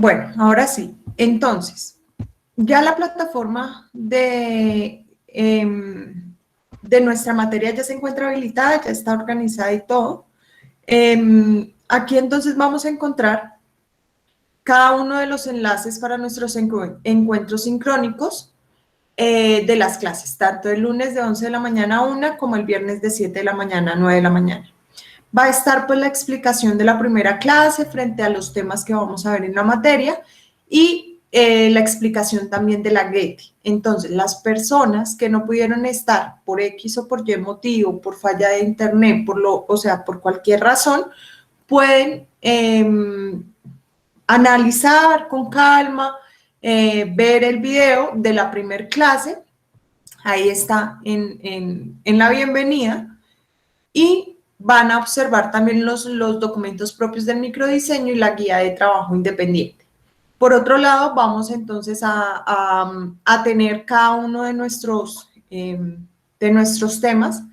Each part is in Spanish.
Bueno, ahora sí. Entonces, ya la plataforma de nuestra materia ya se encuentra habilitada, ya está organizada y todo. Aquí entonces vamos a encontrar cada uno de los enlaces para nuestros encuentros sincrónicos de las clases, tanto el lunes de 11 de la mañana a 1 como el viernes de 7 de la mañana a 9 de la mañana. Va a estar pues la explicación de la primera clase frente a los temas que vamos a ver en la materia y la explicación también de la Getty. Entonces, las personas que no pudieron estar por X o por Y motivo, por falla de internet, o sea, por cualquier razón, pueden analizar con calma, ver el video de la primera clase, ahí está en la bienvenida, y van a observar también los documentos propios del microdiseño y la guía de trabajo independiente. Por otro lado, vamos entonces a tener cada uno de nuestros temas,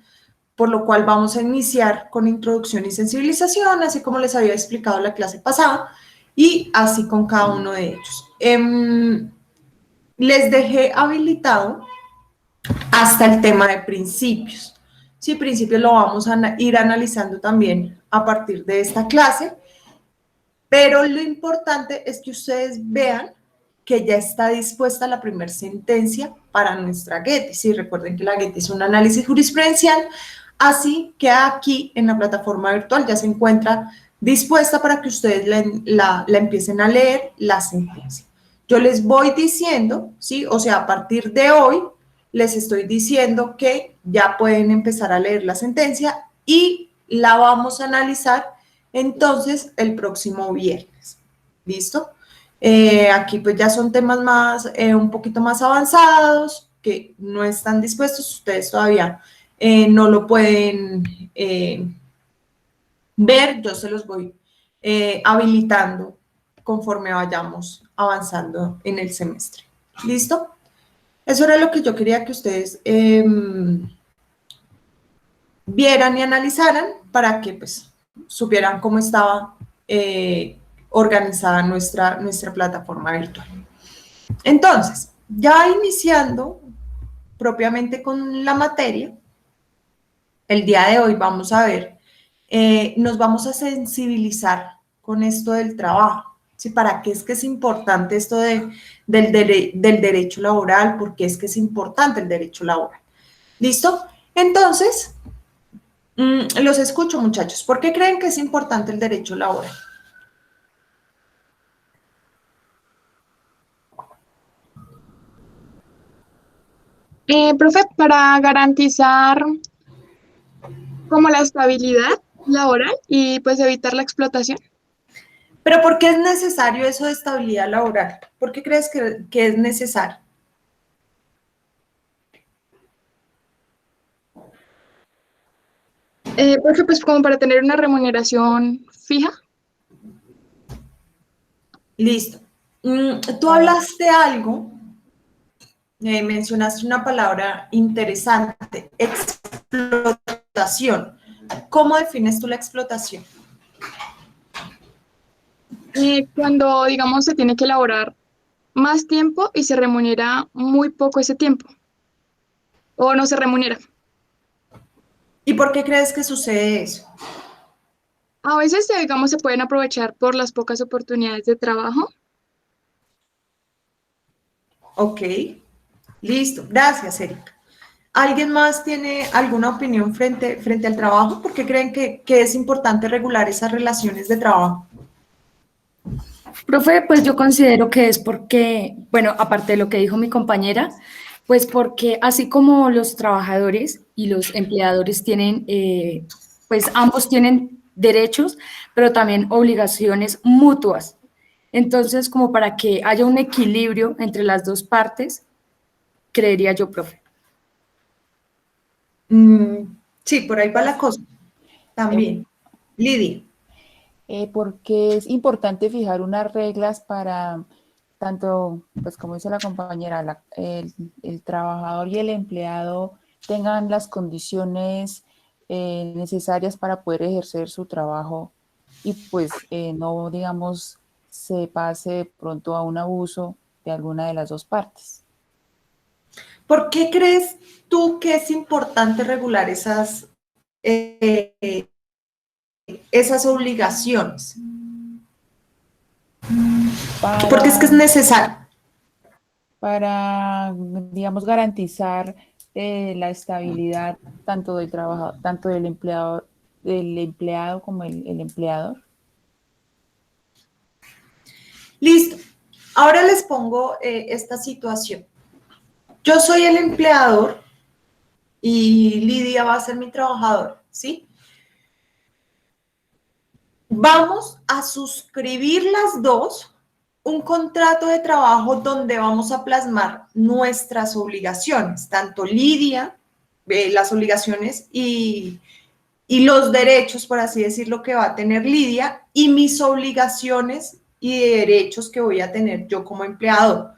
por lo cual vamos a iniciar con introducción y sensibilización, así como les había explicado la clase pasada, y así con cada uno de ellos. Les dejé habilitado hasta el tema de principios. Sí, principios lo vamos a ir analizando también a partir de esta clase, pero lo importante es que ustedes vean que ya está dispuesta la primera sentencia para nuestra Getty. Sí, recuerden que la Getty es un análisis jurisprudencial, así que aquí en la plataforma virtual ya se encuentra dispuesta para que ustedes la empiecen a leer la sentencia. Yo les voy diciendo, ¿sí? O sea, a partir de hoy les estoy diciendo que ya pueden empezar a leer la sentencia y la vamos a analizar entonces el próximo viernes. ¿Listo? Aquí pues ya son temas más, un poquito más avanzados, que no están dispuestos, ustedes todavía no lo pueden ver, yo se los voy habilitando conforme vayamos avanzando en el semestre. ¿Listo? Eso era lo que yo quería que ustedes vieran y analizaran para que pues supieran cómo estaba organizada nuestra plataforma virtual. Entonces, ya iniciando propiamente con la materia, el día de hoy vamos a ver, nos vamos a sensibilizar con esto del trabajo. ¿Sí? ¿Para qué es que es importante esto del derecho laboral? ¿Por qué es que es importante el derecho laboral? ¿Listo? Entonces, los escucho, muchachos. ¿Por qué creen que es importante el derecho laboral? Profe, para garantizar como la estabilidad laboral y pues evitar la explotación. ¿Pero por qué es necesario eso de estabilidad laboral? ¿Por qué crees que es necesario? Profe, pues como para tener una remuneración fija. Listo. Tú hablaste algo, mencionaste una palabra interesante, explotación. ¿Cómo defines tú la explotación? Cuando, digamos, se tiene que elaborar más tiempo y se remunera muy poco ese tiempo, o no se remunera. ¿Y por qué crees que sucede eso? A veces, digamos, se pueden aprovechar por las pocas oportunidades de trabajo. Ok, listo. Gracias, Erika. ¿Alguien más tiene alguna opinión frente al trabajo? ¿Por qué creen que es importante regular esas relaciones de trabajo? Profe, pues yo considero que es porque, bueno, aparte de lo que dijo mi compañera, pues porque así como los trabajadores y los empleadores tienen, pues ambos tienen derechos, pero también obligaciones mutuas. Entonces, como para que haya un equilibrio entre las dos partes, creería yo, profe. Sí, por ahí va la cosa. También. Lidia. Porque es importante fijar unas reglas para tanto, pues como dice la compañera, el trabajador y el empleado tengan las condiciones necesarias para poder ejercer su trabajo y pues no, digamos, se pase de pronto a un abuso de alguna de las dos partes. ¿Por qué crees tú que es importante regular esas obligaciones? Porque es que es necesario. Para, digamos, garantizar la estabilidad tanto del trabajador, tanto del empleado como el empleador. Listo. Ahora les pongo esta situación. Yo soy el empleador y Lidia va a ser mi trabajador, ¿sí? Vamos a suscribir las dos un contrato de trabajo donde vamos a plasmar nuestras obligaciones, tanto Lidia, las obligaciones y los derechos, por así decirlo, que va a tener Lidia y mis obligaciones y derechos que voy a tener yo como empleador.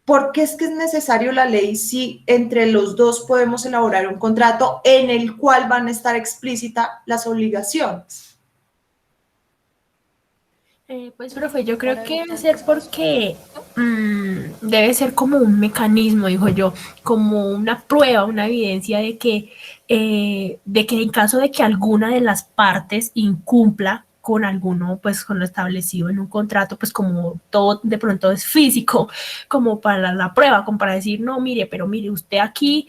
¿Por qué es que es necesario la ley si entre los dos podemos elaborar un contrato en el cual van a estar explícitas las obligaciones? Pues, profe, yo creo que debe ser porque debe ser como un mecanismo, dijo yo, como una prueba, una evidencia de que en caso de que alguna de las partes incumpla con alguno, pues con lo establecido en un contrato, pues como todo de pronto es físico, como para la prueba, como para decir, no, mire, pero mire, usted aquí,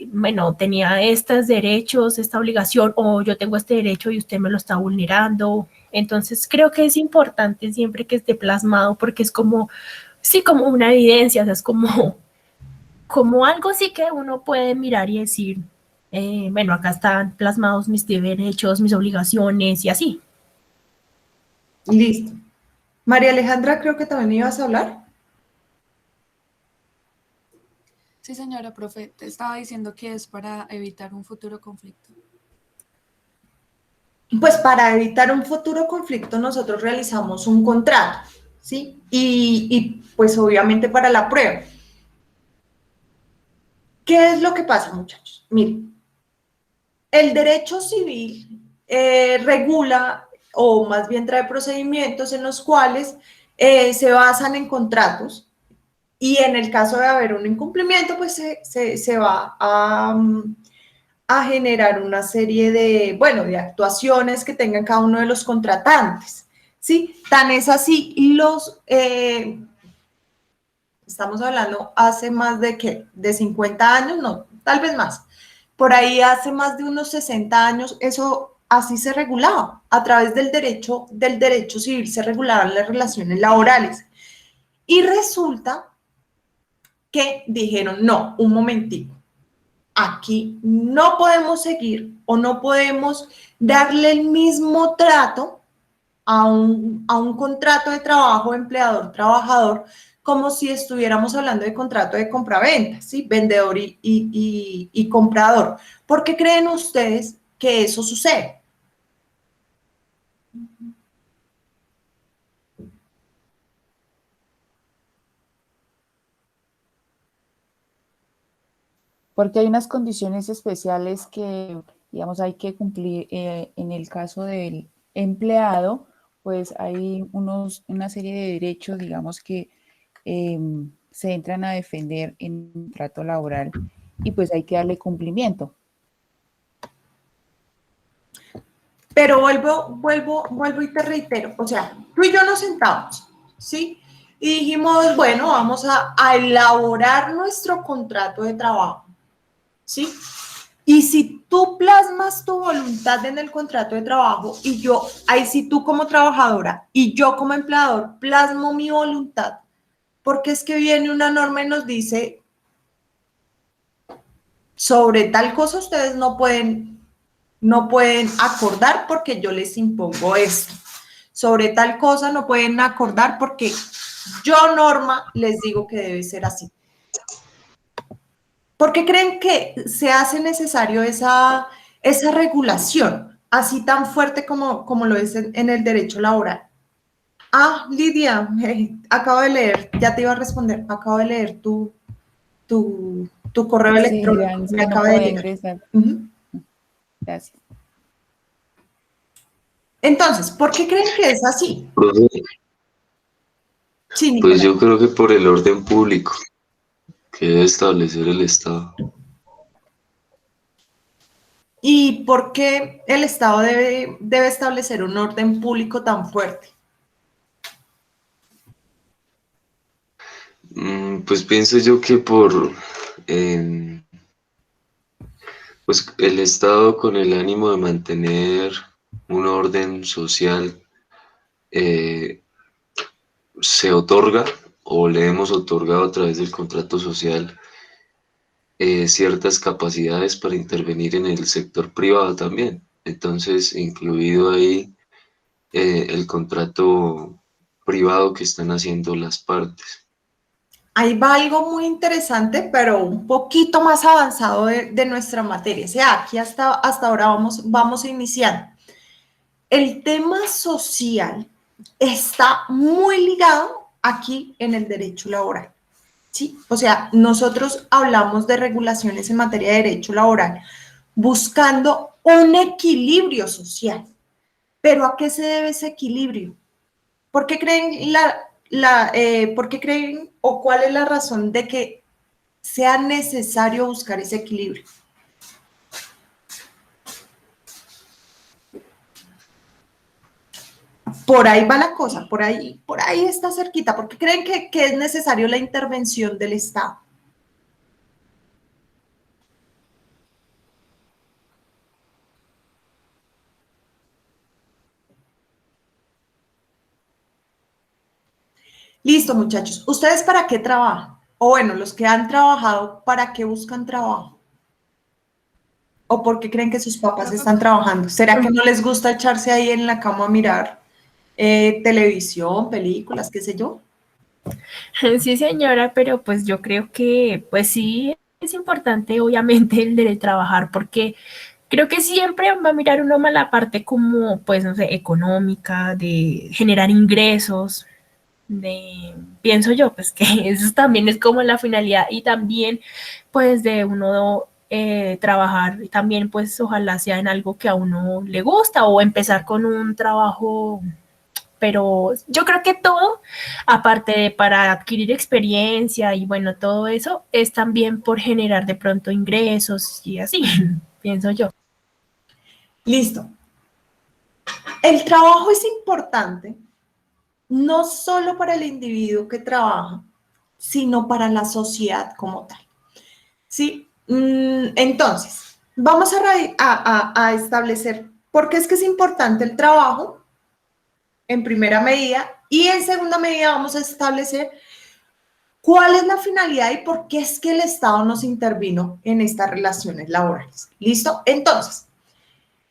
bueno, tenía estos derechos, esta obligación, o yo tengo este derecho y usted me lo está vulnerando. Entonces creo que es importante siempre que esté plasmado porque es como, sí, como una evidencia, o sea, es como algo sí que uno puede mirar y decir, bueno, acá están plasmados mis derechos, mis obligaciones y así. Listo. María Alejandra, creo que también ibas a hablar. Sí, señora profe, te estaba diciendo que es para evitar un futuro conflicto. Pues para evitar un futuro conflicto nosotros realizamos un contrato, ¿sí? Y pues obviamente para la prueba. ¿Qué es lo que pasa, muchachos? Miren, el derecho civil regula o más bien trae procedimientos en los cuales se basan en contratos y en el caso de haber un incumplimiento, pues se va a generar una serie de, bueno, de actuaciones que tengan cada uno de los contratantes, ¿sí? Tan es así, estamos hablando hace más de, ¿qué? De 50 años, no, tal vez más. Por ahí hace más de unos 60 años, eso así se regulaba. A través del derecho civil se regulaban las relaciones laborales. Y resulta que dijeron, no, un momentico, aquí no podemos seguir o no podemos darle el mismo trato a un contrato de trabajo empleador-trabajador como si estuviéramos hablando de contrato de compraventa, ¿sí? Vendedor y comprador. ¿Por qué creen ustedes que eso sucede? Porque hay unas condiciones especiales que, digamos, hay que cumplir. En el caso del empleado, pues hay una serie de derechos, digamos, que se entran a defender en un trato laboral y pues hay que darle cumplimiento. Pero vuelvo y te reitero, o sea, tú y yo nos sentamos, ¿sí? Y dijimos, bueno, vamos a elaborar nuestro contrato de trabajo, ¿sí? Y si tú plasmas tu voluntad en el contrato de trabajo y yo, ahí sí tú como trabajadora y yo como empleador plasmo mi voluntad, porque es que viene una norma y nos dice, sobre tal cosa ustedes no pueden acordar porque yo les impongo esto. Sobre tal cosa no pueden acordar porque yo, norma, les digo que debe ser así. ¿Por qué creen que se hace necesario esa regulación, así tan fuerte como lo es en el derecho laboral? Ah, Lidia, acabo de leer, ya te iba a responder, acabo de leer tu correo Sí, electrónico. ya, sí, Me no acaba de puede llegar. ingresar. Uh-huh. Gracias. Entonces, ¿por qué creen que es así? Profe, Sí, pues Nicolás. yo creo que por el orden público que debe establecer el Estado. ¿Y por qué el Estado debe establecer un orden público tan fuerte? Pues pienso yo que em, pues el Estado con el ánimo de mantener un orden social eh, se otorga o le hemos otorgado a través del contrato social ciertas capacidades para intervenir en el sector privado también. Entonces, incluido ahí el contrato privado que están haciendo las partes. Ahí va algo muy interesante, pero un poquito más avanzado de nuestra materia. O sea, aquí hasta ahora vamos iniciando. El tema social está muy ligado aquí en el derecho laboral. ¿Sí? O sea, nosotros hablamos de regulaciones en materia de derecho laboral buscando un equilibrio social. ¿Pero a qué se debe ese equilibrio? ¿Por qué creen por qué creen o cuál es la razón de que sea necesario buscar ese equilibrio? Por ahí va la cosa, por ahí está cerquita. ¿Por qué creen que es necesario la intervención del Estado? Listo, muchachos. ¿Ustedes para qué trabajan? O bueno, los que han trabajado, ¿para qué buscan trabajo? ¿O por qué creen que sus papás Profe, están trabajando? ¿Será que no les gusta echarse ahí en la cama a mirar televisión, películas, qué sé yo? Sí, señora, pero pues yo creo que pues sí es importante obviamente el de trabajar porque creo que siempre va a mirar uno más la parte como pues no sé, económica, de generar ingresos, de pienso yo pues que eso también es como la finalidad y también pues de uno trabajar también pues ojalá sea en algo que a uno le gusta o empezar con un trabajo, pero yo creo que todo, aparte de para adquirir experiencia y bueno, todo eso, es también por generar de pronto ingresos y así, pienso yo. Listo. El trabajo es importante no solo para el individuo que trabaja, sino para la sociedad como tal. ¿Sí? Entonces, vamos a establecer por qué es que es importante el trabajo en primera medida y en segunda medida vamos a establecer cuál es la finalidad y por qué es que el Estado nos intervino en estas relaciones laborales. ¿Listo? Entonces,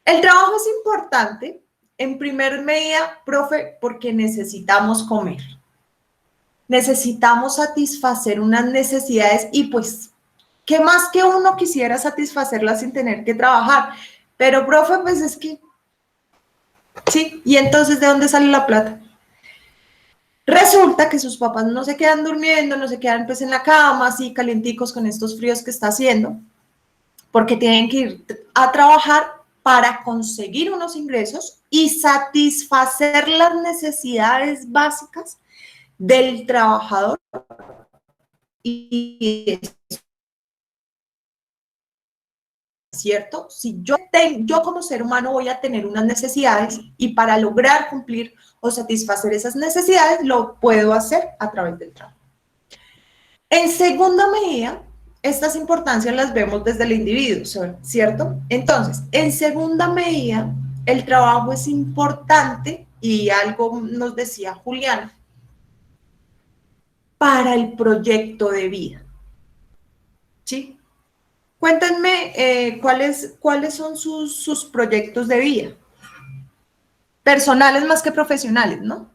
el trabajo es importante en primer medida, profe, porque necesitamos comer. Necesitamos satisfacer unas necesidades y pues, ¿qué más que uno quisiera satisfacerlas sin tener que trabajar? Pero, profe, pues es que, sí, y entonces, ¿de dónde sale la plata? Resulta que sus papás no se quedan durmiendo, no se quedan pues en la cama, así calienticos con estos fríos que está haciendo, porque tienen que ir a trabajar para conseguir unos ingresos y satisfacer las necesidades básicas del trabajador y ¿cierto? Si yo como ser humano voy a tener unas necesidades y para lograr cumplir o satisfacer esas necesidades lo puedo hacer a través del trabajo. En segunda medida, estas importancias las vemos desde el individuo, ¿cierto? Entonces, en segunda medida, el trabajo es importante y algo nos decía Julián, para el proyecto de vida, ¿sí? Cuéntenme cuáles son sus proyectos de vida, personales más que profesionales, ¿no?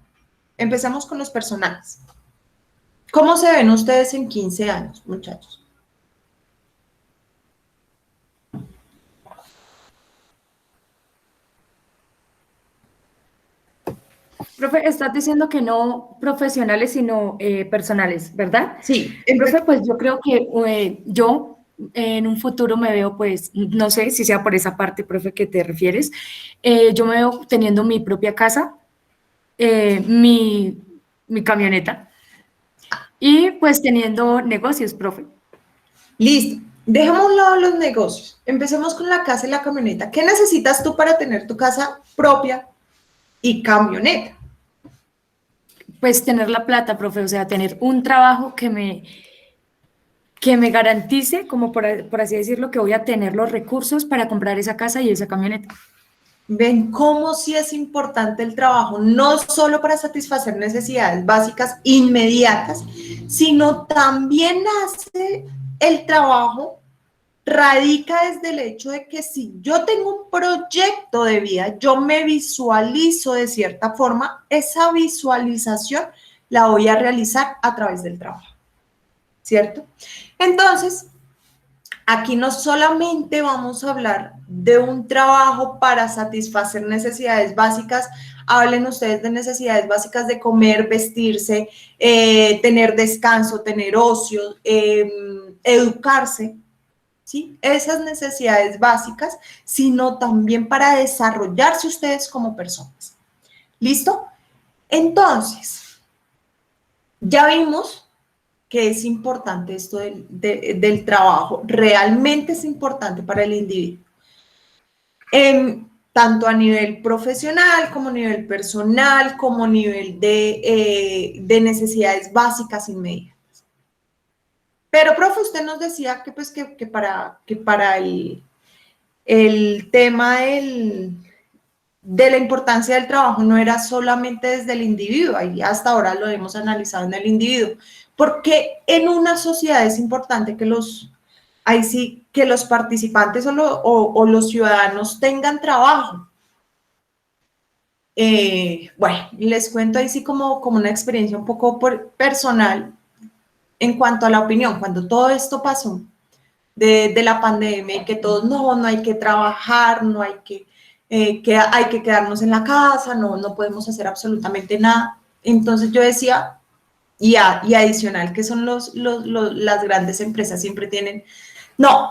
Empezamos con los personales. ¿Cómo se ven ustedes en 15 años, muchachos? Profe, estás diciendo que no profesionales, sino personales, ¿verdad? Sí, Profe, pues yo creo que yo en un futuro me veo, pues, no sé si sea por esa parte, profe, que te refieres, yo me veo teniendo mi propia casa, mi camioneta y pues teniendo negocios, profe. Listo. Dejemos a un lado los negocios. Empecemos con la casa y la camioneta. ¿Qué necesitas tú para tener tu casa propia y camioneta? Pues tener la plata, profe, o sea, tener un trabajo que me garantice, como por así decirlo, que voy a tener los recursos para comprar esa casa y esa camioneta. Ven cómo sí es importante el trabajo, no solo para satisfacer necesidades básicas inmediatas, sino también hace el trabajo, radica desde el hecho de que si yo tengo un proyecto de vida, yo me visualizo de cierta forma, esa visualización la voy a realizar a través del trabajo, ¿cierto? Entonces, aquí no solamente vamos a hablar de un trabajo para satisfacer necesidades básicas, hablen ustedes de necesidades básicas de comer, vestirse, tener descanso, tener ocio, educarse, ¿sí? Esas necesidades básicas, sino también para desarrollarse ustedes como personas. ¿Listo? Entonces, ya vimos que es importante esto del trabajo, realmente es importante para el individuo, tanto a nivel profesional como a nivel personal, como a nivel de necesidades básicas inmediatas. Pero, profe, usted nos decía que, pues, que para el tema de la importancia del trabajo no era solamente desde el individuo, ahí hasta ahora lo hemos analizado en el individuo, porque en una sociedad es importante que ahí sí, que los participantes o los ciudadanos tengan trabajo. Bueno, les cuento ahí sí como una experiencia un poco personal en cuanto a la opinión. Cuando todo esto pasó de la pandemia y que todos no hay que trabajar, no hay que hay que quedarnos en la casa, no podemos hacer absolutamente nada. Entonces yo decía, y adicional, que son las grandes empresas siempre tienen, no,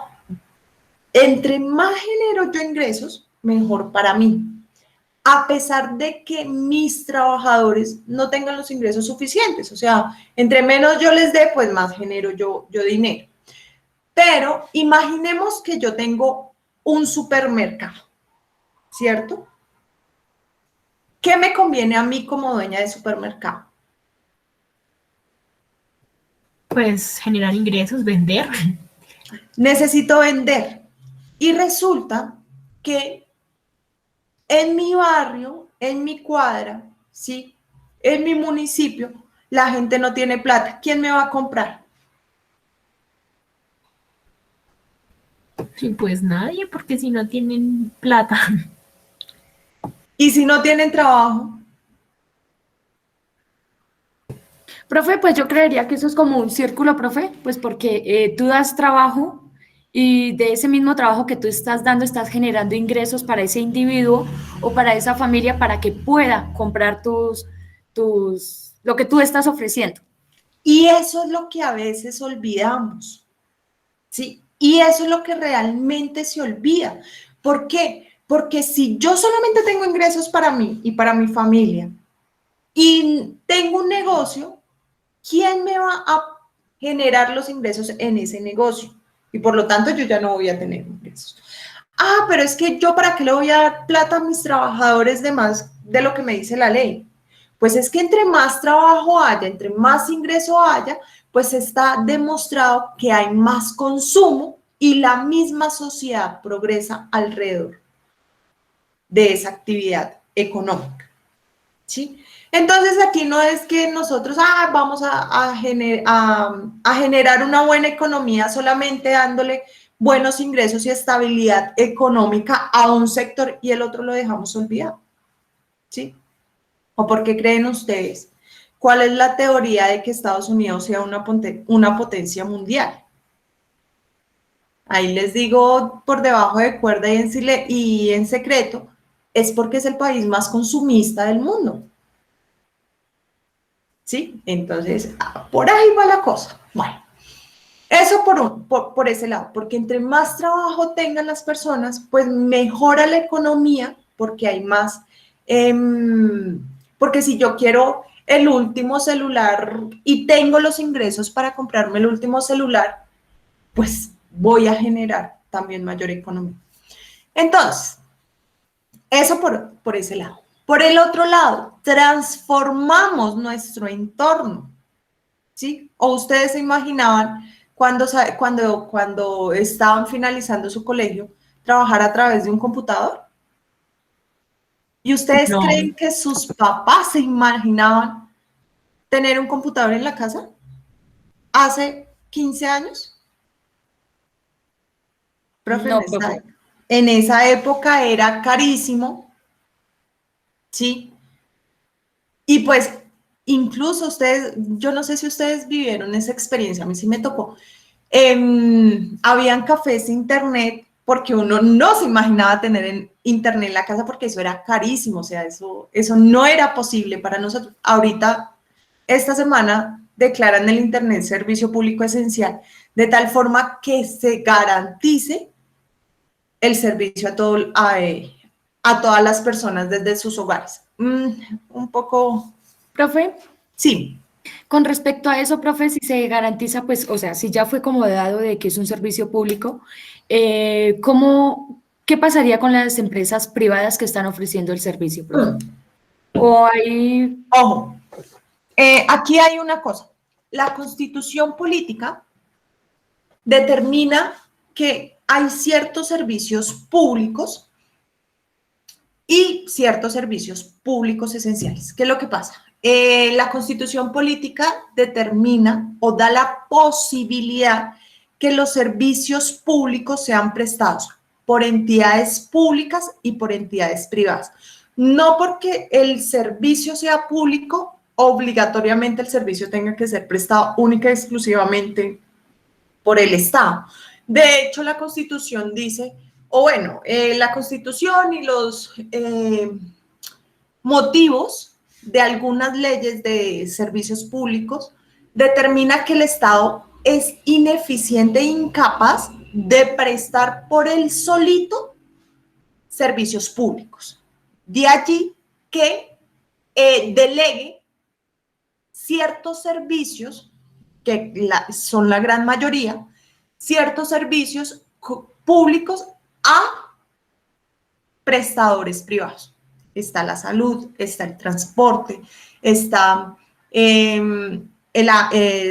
entre más genero yo ingresos, mejor para mí. A pesar de que mis trabajadores no tengan los ingresos suficientes, o sea, entre menos yo les dé, pues más genero yo dinero. Pero imaginemos que yo tengo un supermercado, ¿cierto? ¿Qué me conviene a mí como dueña de supermercado? Pues generar ingresos, vender. Necesito vender. Y resulta que en mi barrio, en mi cuadra, ¿sí? En mi municipio, la gente no tiene plata. ¿Quién me va a comprar? Y pues nadie, porque si no tienen plata. Y si no tienen trabajo, Profe, pues yo creería que eso es como un círculo, profe, pues porque tú das trabajo y de ese mismo trabajo que tú estás dando estás generando ingresos para ese individuo o para esa familia para que pueda comprar lo que tú estás ofreciendo. y eso es lo que a veces olvidamos, ¿sí? Y eso es lo que realmente se olvida. ¿Por qué? Porque si yo solamente tengo ingresos para mí y para mi familia y tengo un negocio, ¿quién me va a generar los ingresos en ese negocio? Y por lo tanto yo ya no voy a tener ingresos. Ah, pero es que yo para qué le voy a dar plata a mis trabajadores de más de lo que me dice la ley. Pues es que entre más trabajo haya, entre más ingreso haya, pues está demostrado que hay más consumo y la misma sociedad progresa alrededor de esa actividad económica, ¿sí? Entonces aquí no es que nosotros vamos a generar una buena economía solamente dándole buenos ingresos y estabilidad económica a un sector y el otro lo dejamos olvidado, ¿sí? ¿O por qué creen ustedes? ¿Cuál es la teoría de que Estados Unidos sea una potencia mundial? Ahí les digo por debajo de cuerda y en secreto, es porque es el país más consumista del mundo. ¿Sí? Entonces, por ahí va la cosa. Bueno, Eso por ese lado, porque entre más trabajo tengan las personas, pues mejora la economía, porque hay más, porque si yo quiero el último celular y tengo los ingresos para comprarme el último celular, pues voy a generar también mayor economía. Entonces, eso por ese lado. Por el otro lado, transformamos nuestro entorno, ¿sí? ¿O ustedes se imaginaban cuando estaban finalizando su colegio trabajar a través de un computador? ¿Y ustedes No. creen que sus papás se imaginaban tener un computador en la casa hace 15 años? Profe, No, profe. en esa época era carísimo, ¿sí? Y pues incluso ustedes, yo no sé si ustedes vivieron esa experiencia, a mí sí me tocó. Habían cafés de internet porque uno no se imaginaba tener internet en la casa porque eso era carísimo, o sea, eso no era posible para nosotros. Ahorita, esta semana, declaran el internet servicio público esencial, de tal forma que se garantice el servicio a todas las personas desde sus hogares. Un poco, Profe, sí. con respecto a eso, profe, si se garantiza, pues, o sea, si ya fue como dado de que es un servicio público, ¿qué pasaría con las empresas privadas que están ofreciendo el servicio, profe? O hay... Ojo, aquí hay una cosa. La Constitución política determina que hay ciertos servicios públicos y ciertos servicios públicos esenciales. ¿Qué es lo que pasa? La Constitución política determina o da la posibilidad que los servicios públicos sean prestados por entidades públicas y por entidades privadas. No porque el servicio sea público, obligatoriamente el servicio tenga que ser prestado única y exclusivamente por el Estado. De hecho, la Constitución dice, la Constitución y los motivos de algunas leyes de servicios públicos determina que el Estado es ineficiente e incapaz de prestar por él solito servicios públicos. De allí que delegue ciertos servicios, que son la gran mayoría, ciertos servicios públicos a prestadores privados. Está la salud, está el transporte, está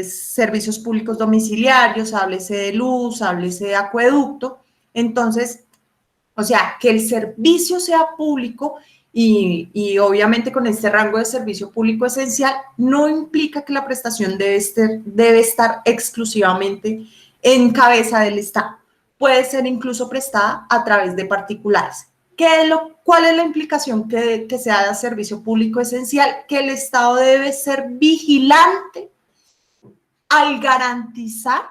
servicios públicos domiciliarios, háblese de luz, háblese de acueducto. Entonces, o sea, que el servicio sea público y obviamente con este rango de servicio público esencial no implica que la prestación debe estar exclusivamente en cabeza del Estado. Puede ser incluso prestada a través de particulares. ¿Cuál es la implicación que sea servicio público esencial? Que el Estado debe ser vigilante al garantizar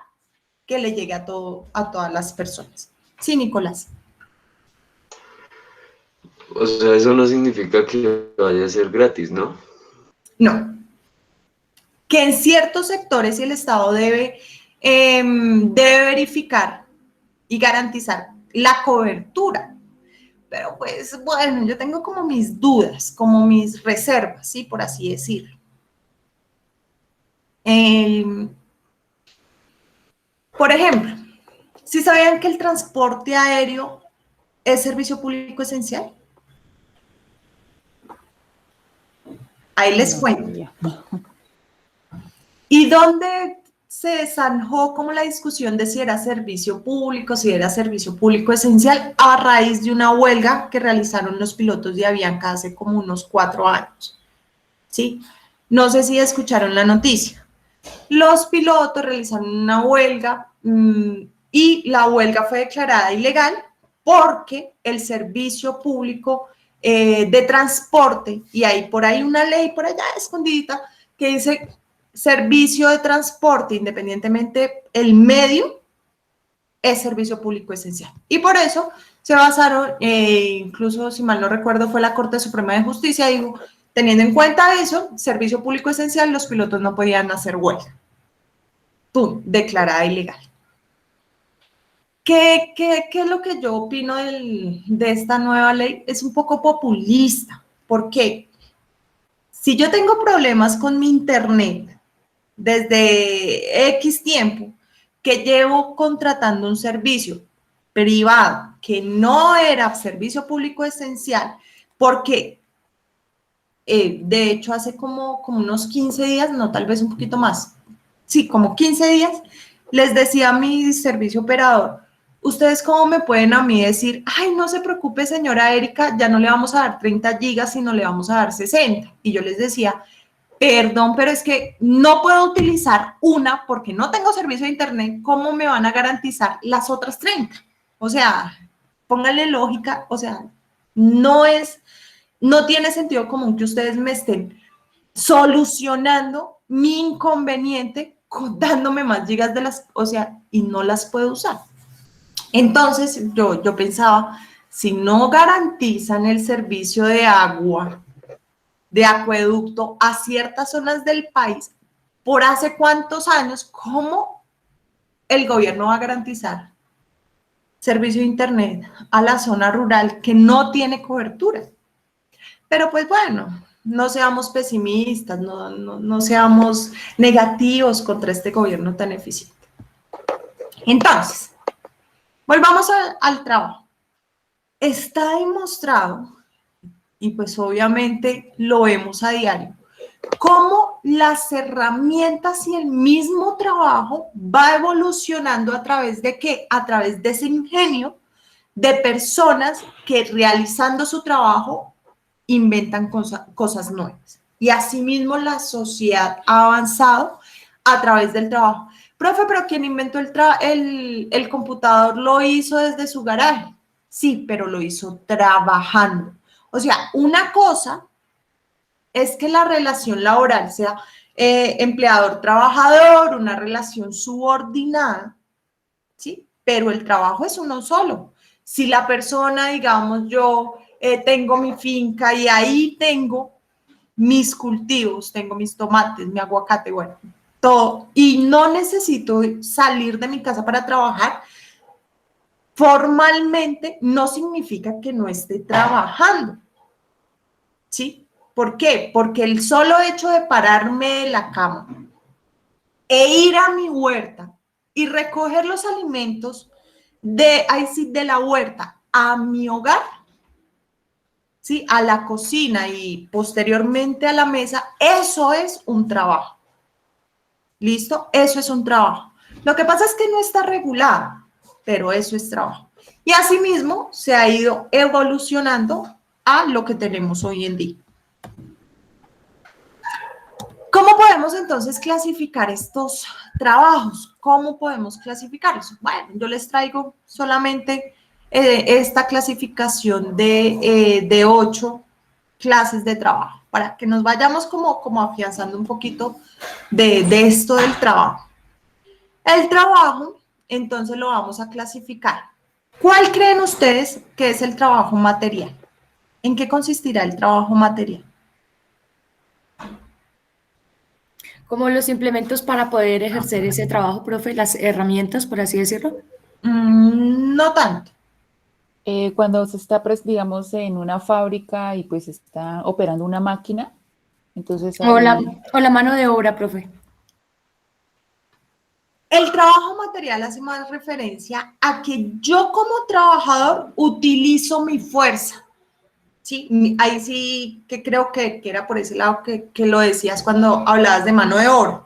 que le llegue a todas las personas. Sí, Nicolás. O sea, eso no significa que vaya a ser gratis, ¿no? No. Que en ciertos sectores el Estado debe verificar y garantizar la cobertura. Pero pues, bueno, yo tengo como mis dudas, como mis reservas, ¿sí? Por así decirlo. Por ejemplo, ¿sí sabían que el transporte aéreo es servicio público esencial? Ahí les cuento. ¿Y dónde se zanjó como la discusión de si era servicio público, si era servicio público esencial? A raíz de una huelga que realizaron los pilotos de Avianca hace como unos 4 años. ¿Sí? No sé si escucharon la noticia. Los pilotos realizaron una huelga y la huelga fue declarada ilegal porque el servicio público de transporte, y hay por ahí una ley por allá escondidita que dice servicio de transporte, independientemente el medio, es servicio público esencial. Y por eso se basaron, incluso si mal no recuerdo, fue la Corte Suprema de Justicia, digo, teniendo en cuenta eso, servicio público esencial, los pilotos no podían hacer huelga. ¡pum!, declarada ilegal. ¿Qué es lo que yo opino de esta nueva ley? Es un poco populista. ¿Por qué? Si yo tengo problemas con mi internet desde X tiempo, que llevo contratando un servicio privado que no era servicio público esencial, porque de hecho hace como unos 15 días, no, tal vez un poquito más, sí, como 15 días, les decía a mi servicio operador, ¿ustedes cómo me pueden a mí decir, ay, no se preocupe, señora Erika, ya no le vamos a dar 30 gigas, sino le vamos a dar 60? Y yo les decía, perdón, pero es que no puedo utilizar una porque no tengo servicio de internet, ¿cómo me van a garantizar las otras 30? O sea, pónganle lógica, o sea, no tiene sentido común que ustedes me estén solucionando mi inconveniente dándome más gigas o sea, y no las puedo usar. Entonces, yo pensaba, si no garantizan el servicio de agua, de acueducto a ciertas zonas del país, ¿por hace cuántos años, cómo el gobierno va a garantizar servicio de internet a la zona rural que no tiene cobertura? Pero pues bueno, no seamos pesimistas, no seamos negativos contra este gobierno tan eficiente. Entonces, volvamos al trabajo. Está demostrado, y pues obviamente lo vemos a diario, cómo las herramientas y el mismo trabajo va evolucionando a través de ¿qué? A través de ese ingenio de personas que realizando su trabajo inventan cosas nuevas. Y asimismo la sociedad ha avanzado a través del trabajo. Profe, pero quien inventó el computador lo hizo desde su garaje. Sí, pero lo hizo trabajando. O sea, una cosa es que la relación laboral sea empleador-trabajador, una relación subordinada, ¿sí? Pero el trabajo es uno solo. Si la persona, digamos, yo tengo mi finca y ahí tengo mis cultivos, tengo mis tomates, mi aguacate, bueno, todo, y no necesito salir de mi casa para trabajar, formalmente no significa que no esté trabajando, ¿sí? ¿Por qué? Porque el solo hecho de pararme de la cama e ir a mi huerta y recoger los alimentos de la huerta a mi hogar, ¿sí? A la cocina y posteriormente a la mesa, eso es un trabajo. ¿Listo? Eso es un trabajo. Lo que pasa es que no está regulado, pero eso es trabajo. Y asimismo se ha ido evolucionando a lo que tenemos hoy en día. ¿Cómo podemos entonces clasificar estos trabajos? ¿Cómo podemos clasificarlos? Bueno, yo les traigo solamente esta clasificación de 8 clases de trabajo para que nos vayamos como afianzando un poquito de esto del trabajo. El trabajo, entonces lo vamos a clasificar. ¿Cuál creen ustedes que es el trabajo material? ¿En qué consistirá el trabajo material? Como los implementos para poder ejercer ese trabajo, profe, las herramientas, por así decirlo. No tanto. Cuando se está, digamos, en una fábrica y pues está operando una máquina, entonces O ahí... la mano de obra, profe. El trabajo material hace más referencia a que yo como trabajador utilizo mi fuerza. Sí, ahí sí que creo que era por ese lado que lo decías cuando hablabas de mano de obra.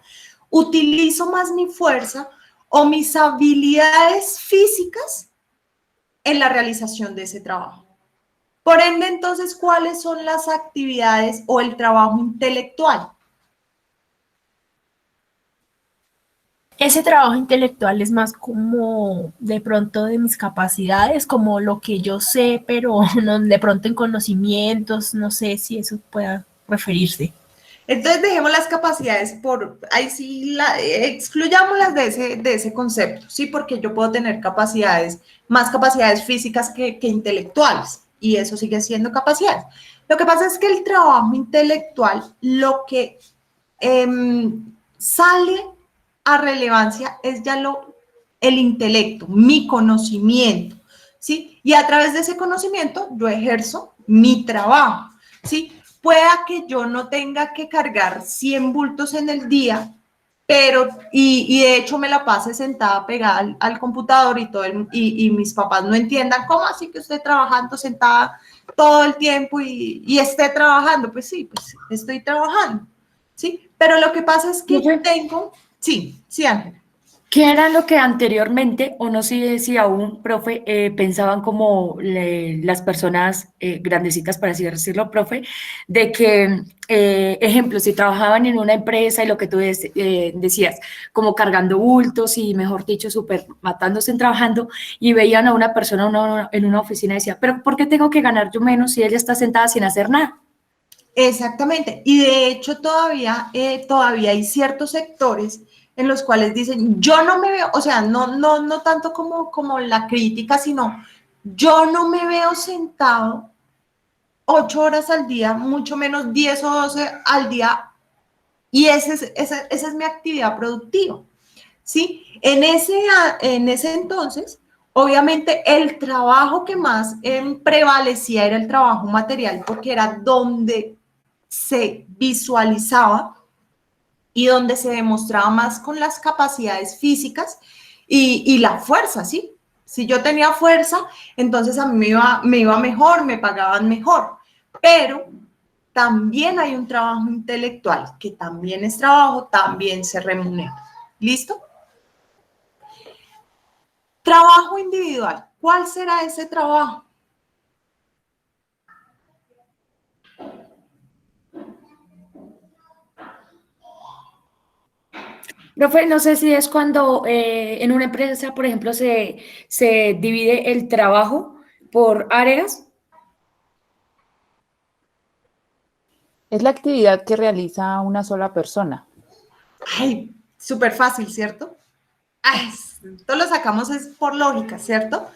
Utilizo más mi fuerza o mis habilidades físicas en la realización de ese trabajo. Por ende, entonces, ¿cuáles son las actividades o el trabajo intelectual? Ese trabajo intelectual es más como de pronto de mis capacidades, como lo que yo sé, pero no, de pronto en conocimientos, no sé si eso pueda referirse. Entonces dejemos las capacidades ahí sí, excluyámoslas de ese concepto, ¿sí? Porque yo puedo tener más capacidades físicas que intelectuales, y eso sigue siendo capacidades. Lo que pasa es que el trabajo intelectual, lo que sale a relevancia es ya el intelecto, mi conocimiento, ¿sí? Y a través de ese conocimiento yo ejerzo mi trabajo, ¿sí? Pueda que yo no tenga que cargar 100 bultos en el día, pero, y de hecho me la pase sentada pegada al computador y mis papás no entiendan, ¿cómo así que usted trabajando sentada todo el tiempo y esté trabajando? Pues sí, pues estoy trabajando, ¿sí? Pero lo que pasa es que Profe, tengo, sí, Ángela. ¿qué era lo que anteriormente, o no sé si aún, profe, pensaban como las personas grandecitas, para así decirlo, profe, de que, ejemplo, si trabajaban en una empresa y lo que tú decías, como cargando bultos y, mejor dicho, súper matándose en trabajando, y veían a una persona en una oficina y decía, pero ¿por qué tengo que ganar yo menos si ella está sentada sin hacer nada? Exactamente, y de hecho todavía hay ciertos sectores en los cuales dicen, yo no me veo, o sea, no tanto como la crítica, sino yo no me veo sentado 8 horas al día, mucho menos 10 o 12 al día, y esa es mi actividad productiva, ¿sí? En ese entonces, obviamente, el trabajo que más prevalecía era el trabajo material, porque era donde se visualizaba y donde se demostraba más con las capacidades físicas y la fuerza, ¿sí? Si yo tenía fuerza, entonces a mí me iba mejor, me pagaban mejor. Pero también hay un trabajo intelectual, que también es trabajo, también se remunera. ¿Listo? Trabajo individual. ¿Cuál será ese trabajo? Profe, no sé si es cuando en una empresa, por ejemplo, se divide el trabajo por áreas. Es la actividad que realiza una sola persona. Ay, súper fácil, ¿cierto? Ay, esto lo sacamos es por lógica, ¿cierto?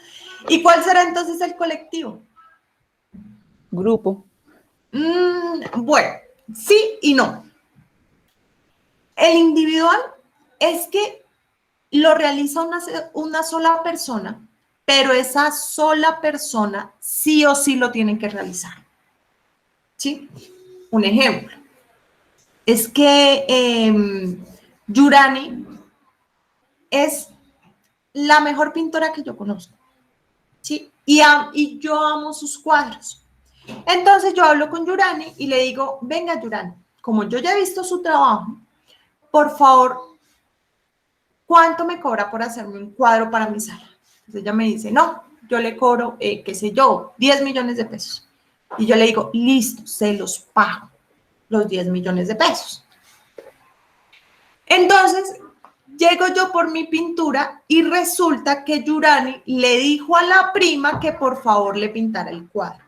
¿Y cuál será entonces el colectivo? Grupo. Bueno, sí y no. El individual es que lo realiza una sola persona, pero esa sola persona sí o sí lo tiene que realizar. ¿Sí? Un ejemplo. Es que Yurani es la mejor pintora que yo conozco. ¿Sí? Y yo amo sus cuadros. Entonces yo hablo con Yurani y le digo, venga Yurani, como yo ya he visto su trabajo, por favor, ¿cuánto me cobra por hacerme un cuadro para mi sala? Entonces ella me dice, no, yo le cobro, qué sé yo, 10 millones de pesos. Y yo le digo, listo, se los pago, los 10 millones de pesos. Entonces, llego yo por mi pintura y resulta que Yurani le dijo a la prima que por favor le pintara el cuadro.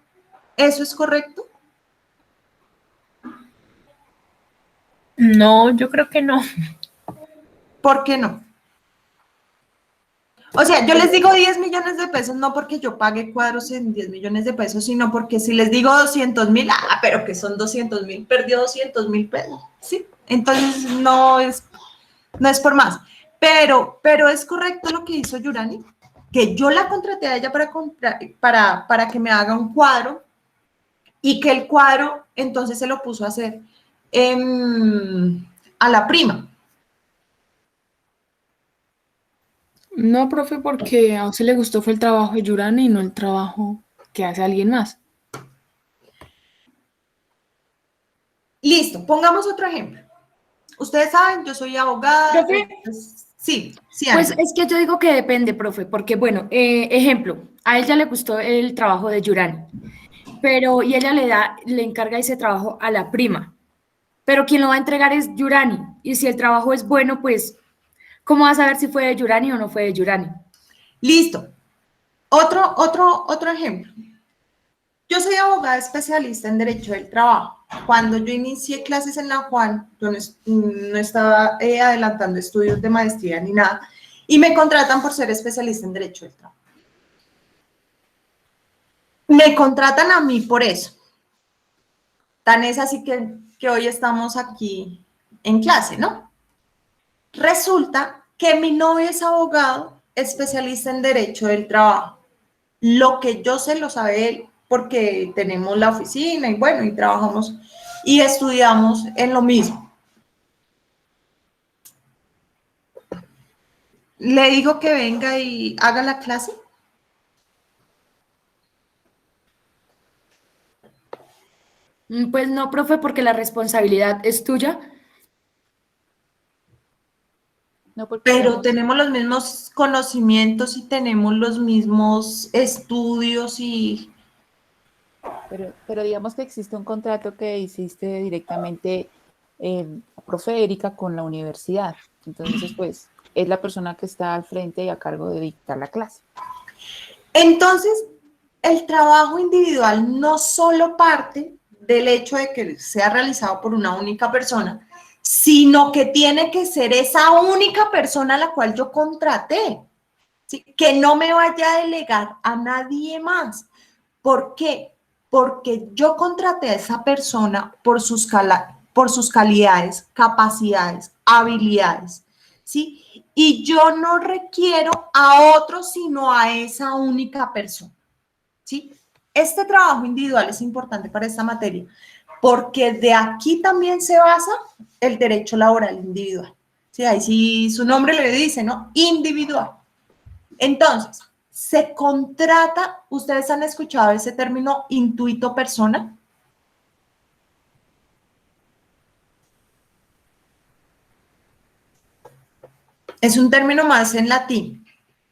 ¿Eso es correcto? No, yo creo que no. ¿Por qué no? O sea, yo les digo 10 millones de pesos, no porque yo pague cuadros en 10 millones de pesos, sino porque si les digo 200,000, pero que son 200,000, perdió 200,000 pesos, ¿sí? Entonces, no es por más. Pero es correcto lo que hizo Yurani, que yo la contraté a ella para que me haga un cuadro y que el cuadro entonces se lo puso a hacer a la prima. No, profe, porque a usted le gustó fue el trabajo de Yurani y no el trabajo que hace alguien más. Listo, pongamos otro ejemplo. Ustedes saben, yo soy abogada. Profe, Sí, pues Ana. es que yo digo que depende, profe, porque bueno, ejemplo, a ella le gustó el trabajo de Yurani, pero y ella le encarga ese trabajo a la prima, pero quien lo va a entregar es Yurani, y si el trabajo es bueno, pues, ¿cómo va a saber si fue de Yurani o no fue de Yurani? Listo. Otro ejemplo. Yo soy abogada especialista en Derecho del Trabajo. Cuando yo inicié clases en la Juan, yo no estaba adelantando estudios de maestría ni nada, y me contratan por ser especialista en Derecho del Trabajo. Me contratan a mí por eso. Tan es así que hoy estamos aquí en clase, ¿no? Resulta que mi novio es abogado, especialista en derecho del trabajo. Lo que yo sé lo sabe él porque tenemos la oficina y bueno, y trabajamos y estudiamos en lo mismo. Le digo que venga y haga la clase. Pues no, profe, porque la responsabilidad es tuya. No, porque Pero digamos, tenemos los mismos conocimientos y tenemos los mismos estudios y pero digamos que existe un contrato que hiciste directamente, profe Erika, con la universidad. Entonces, pues, es la persona que está al frente y a cargo de dictar la clase. entonces el trabajo individual no solo parte del hecho de que sea realizado por una única persona, sino que tiene que ser esa única persona a la cual yo contraté, ¿sí? Que no me vaya a delegar a nadie más. ¿Por qué? Porque yo contraté a esa persona por sus calidades, capacidades, habilidades, ¿sí? Y yo no requiero a otro, sino a esa única persona, ¿sí? Este trabajo individual es importante para esta materia, porque de aquí también se basa el derecho laboral individual. ¿Sí? Ahí sí su nombre le dice, ¿no? Individual. Entonces, se contrata, ¿ustedes han escuchado ese término intuito persona? Es un término más en latín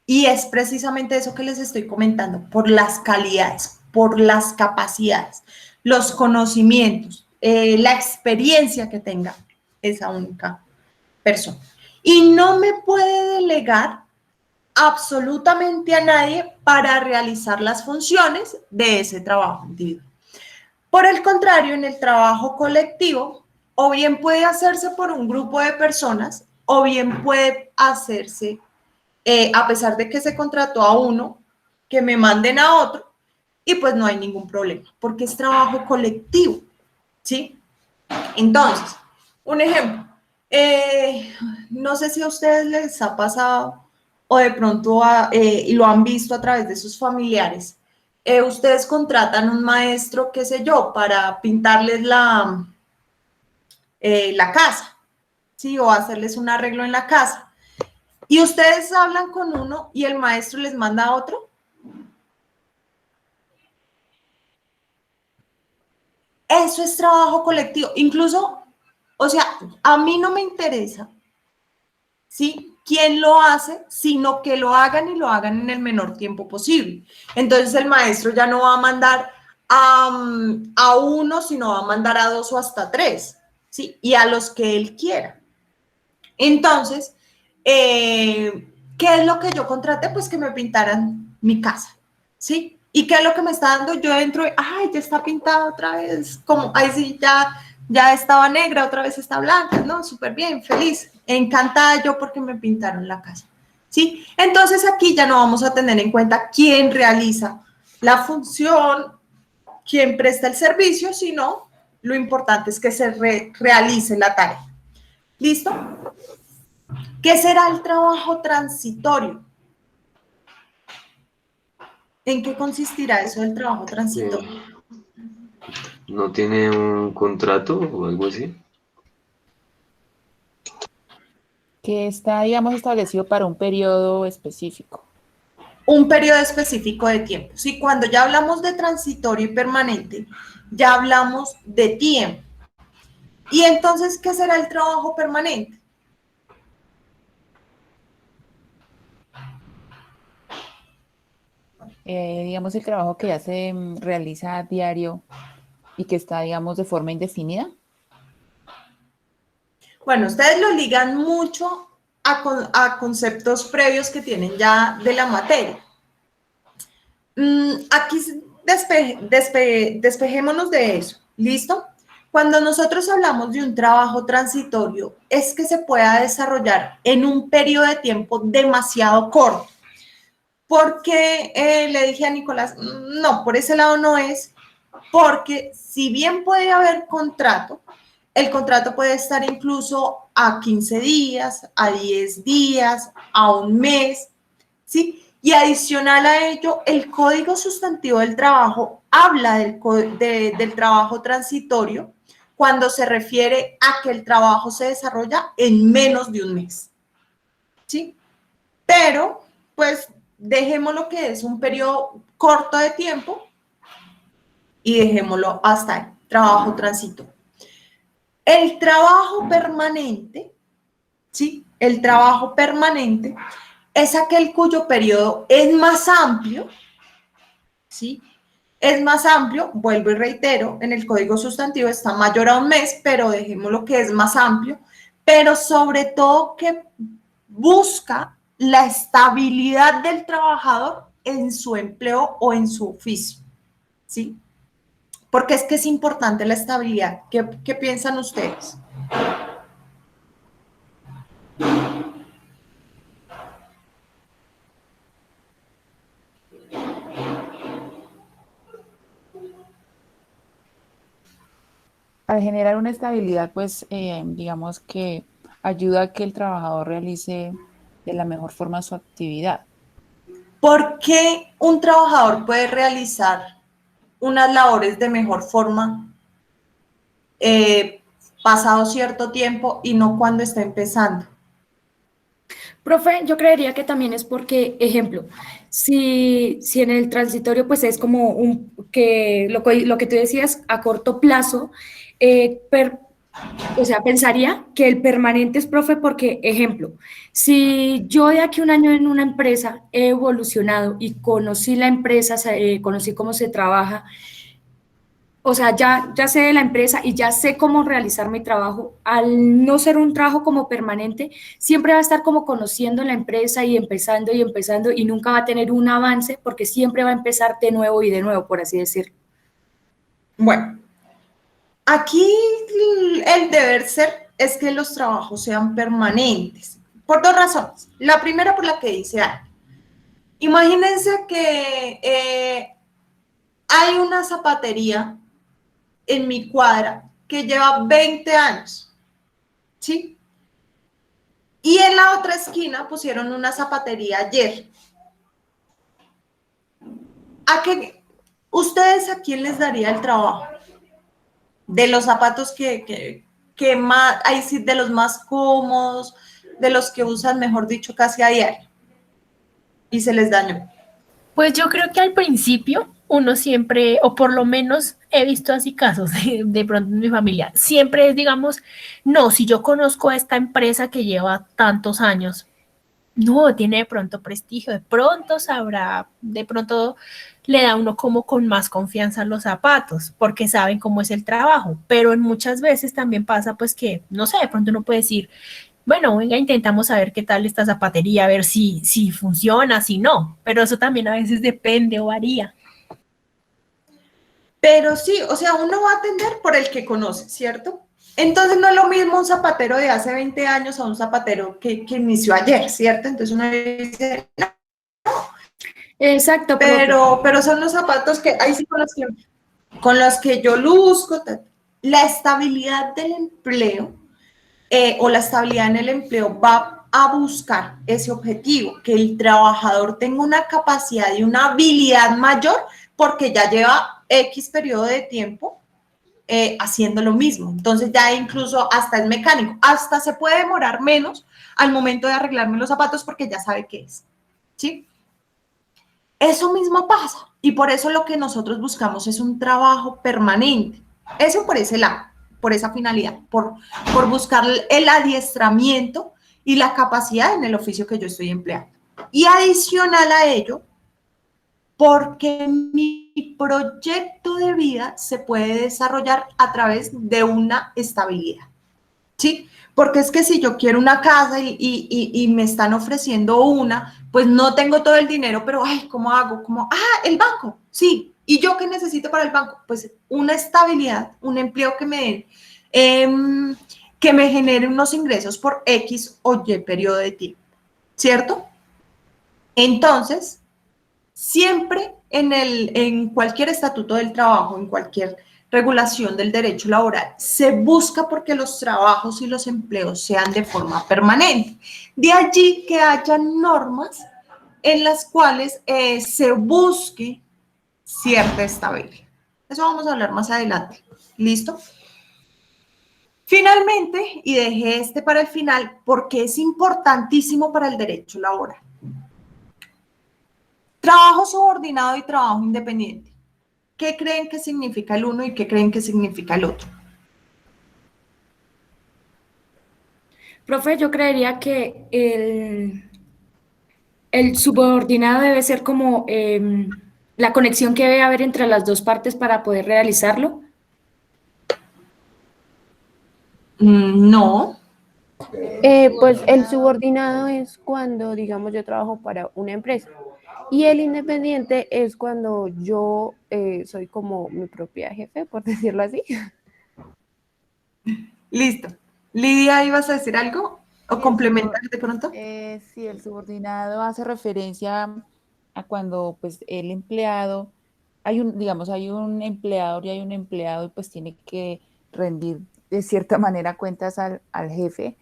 y es precisamente eso que les estoy comentando, por las calidades, por las capacidades, los conocimientos, la experiencia que tenga esa única persona. Y no me puede delegar absolutamente a nadie para realizar las funciones de ese trabajo individual. Por el contrario, en el trabajo colectivo, o bien puede hacerse por un grupo de personas, o bien puede hacerse, a pesar de que se contrató a uno, que me manden a otro, y pues no hay ningún problema, porque es trabajo colectivo, ¿sí? Entonces, un ejemplo, no sé si a ustedes les ha pasado o de pronto y lo han visto a través de sus familiares. Ustedes contratan un maestro, qué sé yo, para pintarles la casa, ¿sí? O hacerles un arreglo en la casa. Y ustedes hablan con uno y el maestro les manda a otro. Eso es trabajo colectivo. Incluso, o sea, a mí no me interesa, ¿sí? ¿Quién lo hace? Sino que lo hagan y lo hagan en el menor tiempo posible. Entonces el maestro ya no va a mandar a uno, sino va a mandar a dos o hasta tres, ¿sí? Y a los que él quiera. Entonces, ¿qué es lo que yo contraté? Pues que me pintaran mi casa, ¿sí? ¿Y qué es lo que me está dando? Yo entro y, ay, ya está pintada otra vez, como, ay, sí, ya estaba negra, otra vez está blanca, ¿no? Súper bien, feliz, encantada yo porque me pintaron la casa, ¿sí? Entonces aquí ya no vamos a tener en cuenta quién realiza la función, quién presta el servicio, sino lo importante es que se realice la tarea. ¿Listo? ¿Qué será el trabajo transitorio? ¿En qué consistirá eso del trabajo transitorio? ¿No tiene un contrato o algo así? Que está, digamos, establecido para un periodo específico. Un periodo específico de tiempo. Sí, cuando ya hablamos de transitorio y permanente, ya hablamos de tiempo. ¿Y entonces qué será el trabajo permanente? Digamos, el trabajo que ya se realiza a diario y que está, digamos, de forma indefinida. Bueno, ustedes lo ligan mucho a conceptos previos que tienen ya de la materia. Aquí despejémonos de eso. ¿Listo? Cuando nosotros hablamos de un trabajo transitorio, es que se pueda desarrollar en un periodo de tiempo demasiado corto. Porque le dije a Nicolás, no, por ese lado no es, porque si bien puede haber contrato, El contrato puede estar incluso a 15 días, a 10 días, a un mes, ¿sí? Y adicional a ello, el Código Sustantivo del Trabajo habla del trabajo transitorio cuando se refiere a que el trabajo se desarrolla en menos de un mes, ¿sí? Pero, pues, dejémoslo que es un periodo corto de tiempo y dejémoslo hasta ahí, trabajo transitorio. El trabajo permanente, ¿sí? El trabajo permanente es aquel cuyo periodo es más amplio, ¿sí? Es más amplio, vuelvo y reitero, en el Código Sustantivo está mayor a un mes, pero dejémoslo que es más amplio, pero sobre todo que busca la estabilidad del trabajador en su empleo o en su oficio, ¿sí? Porque es que es importante la estabilidad. ¿Qué piensan ustedes? Al generar una estabilidad, pues digamos que ayuda a que el trabajador realice de la mejor forma su actividad. ¿Por qué un trabajador puede realizar unas labores de mejor forma pasado cierto tiempo y no cuando está empezando? Profe, yo creería que también es porque, ejemplo, si en el transitorio pues es como que lo que tú decías a corto plazo, eh, per- o sea, pensaría que el permanente es, profe, porque, ejemplo, si yo de aquí a un año en una empresa he evolucionado y conocí la empresa, conocí cómo se trabaja, o sea, ya sé de la empresa y ya sé cómo realizar mi trabajo. Al no ser un trabajo como permanente, siempre va a estar como conociendo la empresa y empezando y nunca va a tener un avance porque siempre va a empezar de nuevo, por así decirlo. Bueno, aquí el deber ser es que los trabajos sean permanentes, por dos razones. La primera por la que dice Ana. Imagínense que hay una zapatería en mi cuadra que lleva 20 años, ¿sí? Y en la otra esquina pusieron una zapatería ayer. ¿Ustedes a quién les daría el trabajo? De los zapatos que más, ahí sí, de los más cómodos, de los que usan, mejor dicho, casi a diario, y se les dañó. Pues yo creo que al principio uno siempre, o por lo menos he visto así casos de pronto en mi familia, siempre es, digamos, no, si yo conozco a esta empresa que lleva tantos años, no, tiene de pronto prestigio, de pronto sabrá, de pronto le da uno como con más confianza los zapatos, porque saben cómo es el trabajo, pero en muchas veces también pasa pues que, no sé, de pronto uno puede decir, bueno, venga, intentamos saber qué tal esta zapatería, a ver si funciona, si no, pero eso también a veces depende o varía. Pero sí, o sea, uno va a atender por el que conoce, ¿cierto? Entonces no es lo mismo un zapatero de hace 20 años a un zapatero que inició ayer, ¿cierto? Entonces uno dice, Exacto, profe. pero son los zapatos que, ahí sí con los que yo luzco. La estabilidad del empleo o la estabilidad en el empleo va a buscar ese objetivo, que el trabajador tenga una capacidad y una habilidad mayor porque ya lleva X periodo de tiempo haciendo lo mismo. Entonces ya incluso hasta es mecánico, hasta se puede demorar menos al momento de arreglarme los zapatos porque ya sabe qué es, ¿sí? Eso mismo pasa y por eso lo que nosotros buscamos es un trabajo permanente. Eso por ese lado, por esa finalidad, por buscar el adiestramiento y la capacidad en el oficio que yo estoy empleando. Y adicional a ello, porque mi proyecto de vida se puede desarrollar a través de una estabilidad, ¿sí? Porque es que si yo quiero una casa y me están ofreciendo una, pues no tengo todo el dinero, pero, ay, ¿cómo hago? El banco, sí. ¿Y yo qué necesito para el banco? Pues una estabilidad, un empleo que me genere unos ingresos por X o Y periodo de tiempo, ¿cierto? Entonces, siempre en cualquier estatuto del trabajo, en cualquier regulación del derecho laboral se busca porque los trabajos y los empleos sean de forma permanente. De allí que haya normas en las cuales se busque cierta estabilidad. Eso vamos a hablar más adelante. ¿Listo? Finalmente, y dejé este para el final, porque es importantísimo para el derecho laboral. Trabajo subordinado y trabajo independiente. ¿Qué creen que significa el uno y qué creen que significa el otro? Profe, yo creería que el subordinado debe ser como la conexión que debe haber entre las dos partes para poder realizarlo. No. Pues el subordinado es cuando, digamos, yo trabajo para una empresa y el independiente es cuando yo soy como mi propia jefe, por decirlo así. Listo. Lidia, ¿ibas a decir algo? ¿O Sí, complementar de pronto? sí, el subordinado hace referencia a cuando pues el empleado, digamos, hay un empleador y hay un empleado y pues tiene que rendir de cierta manera cuentas al jefe.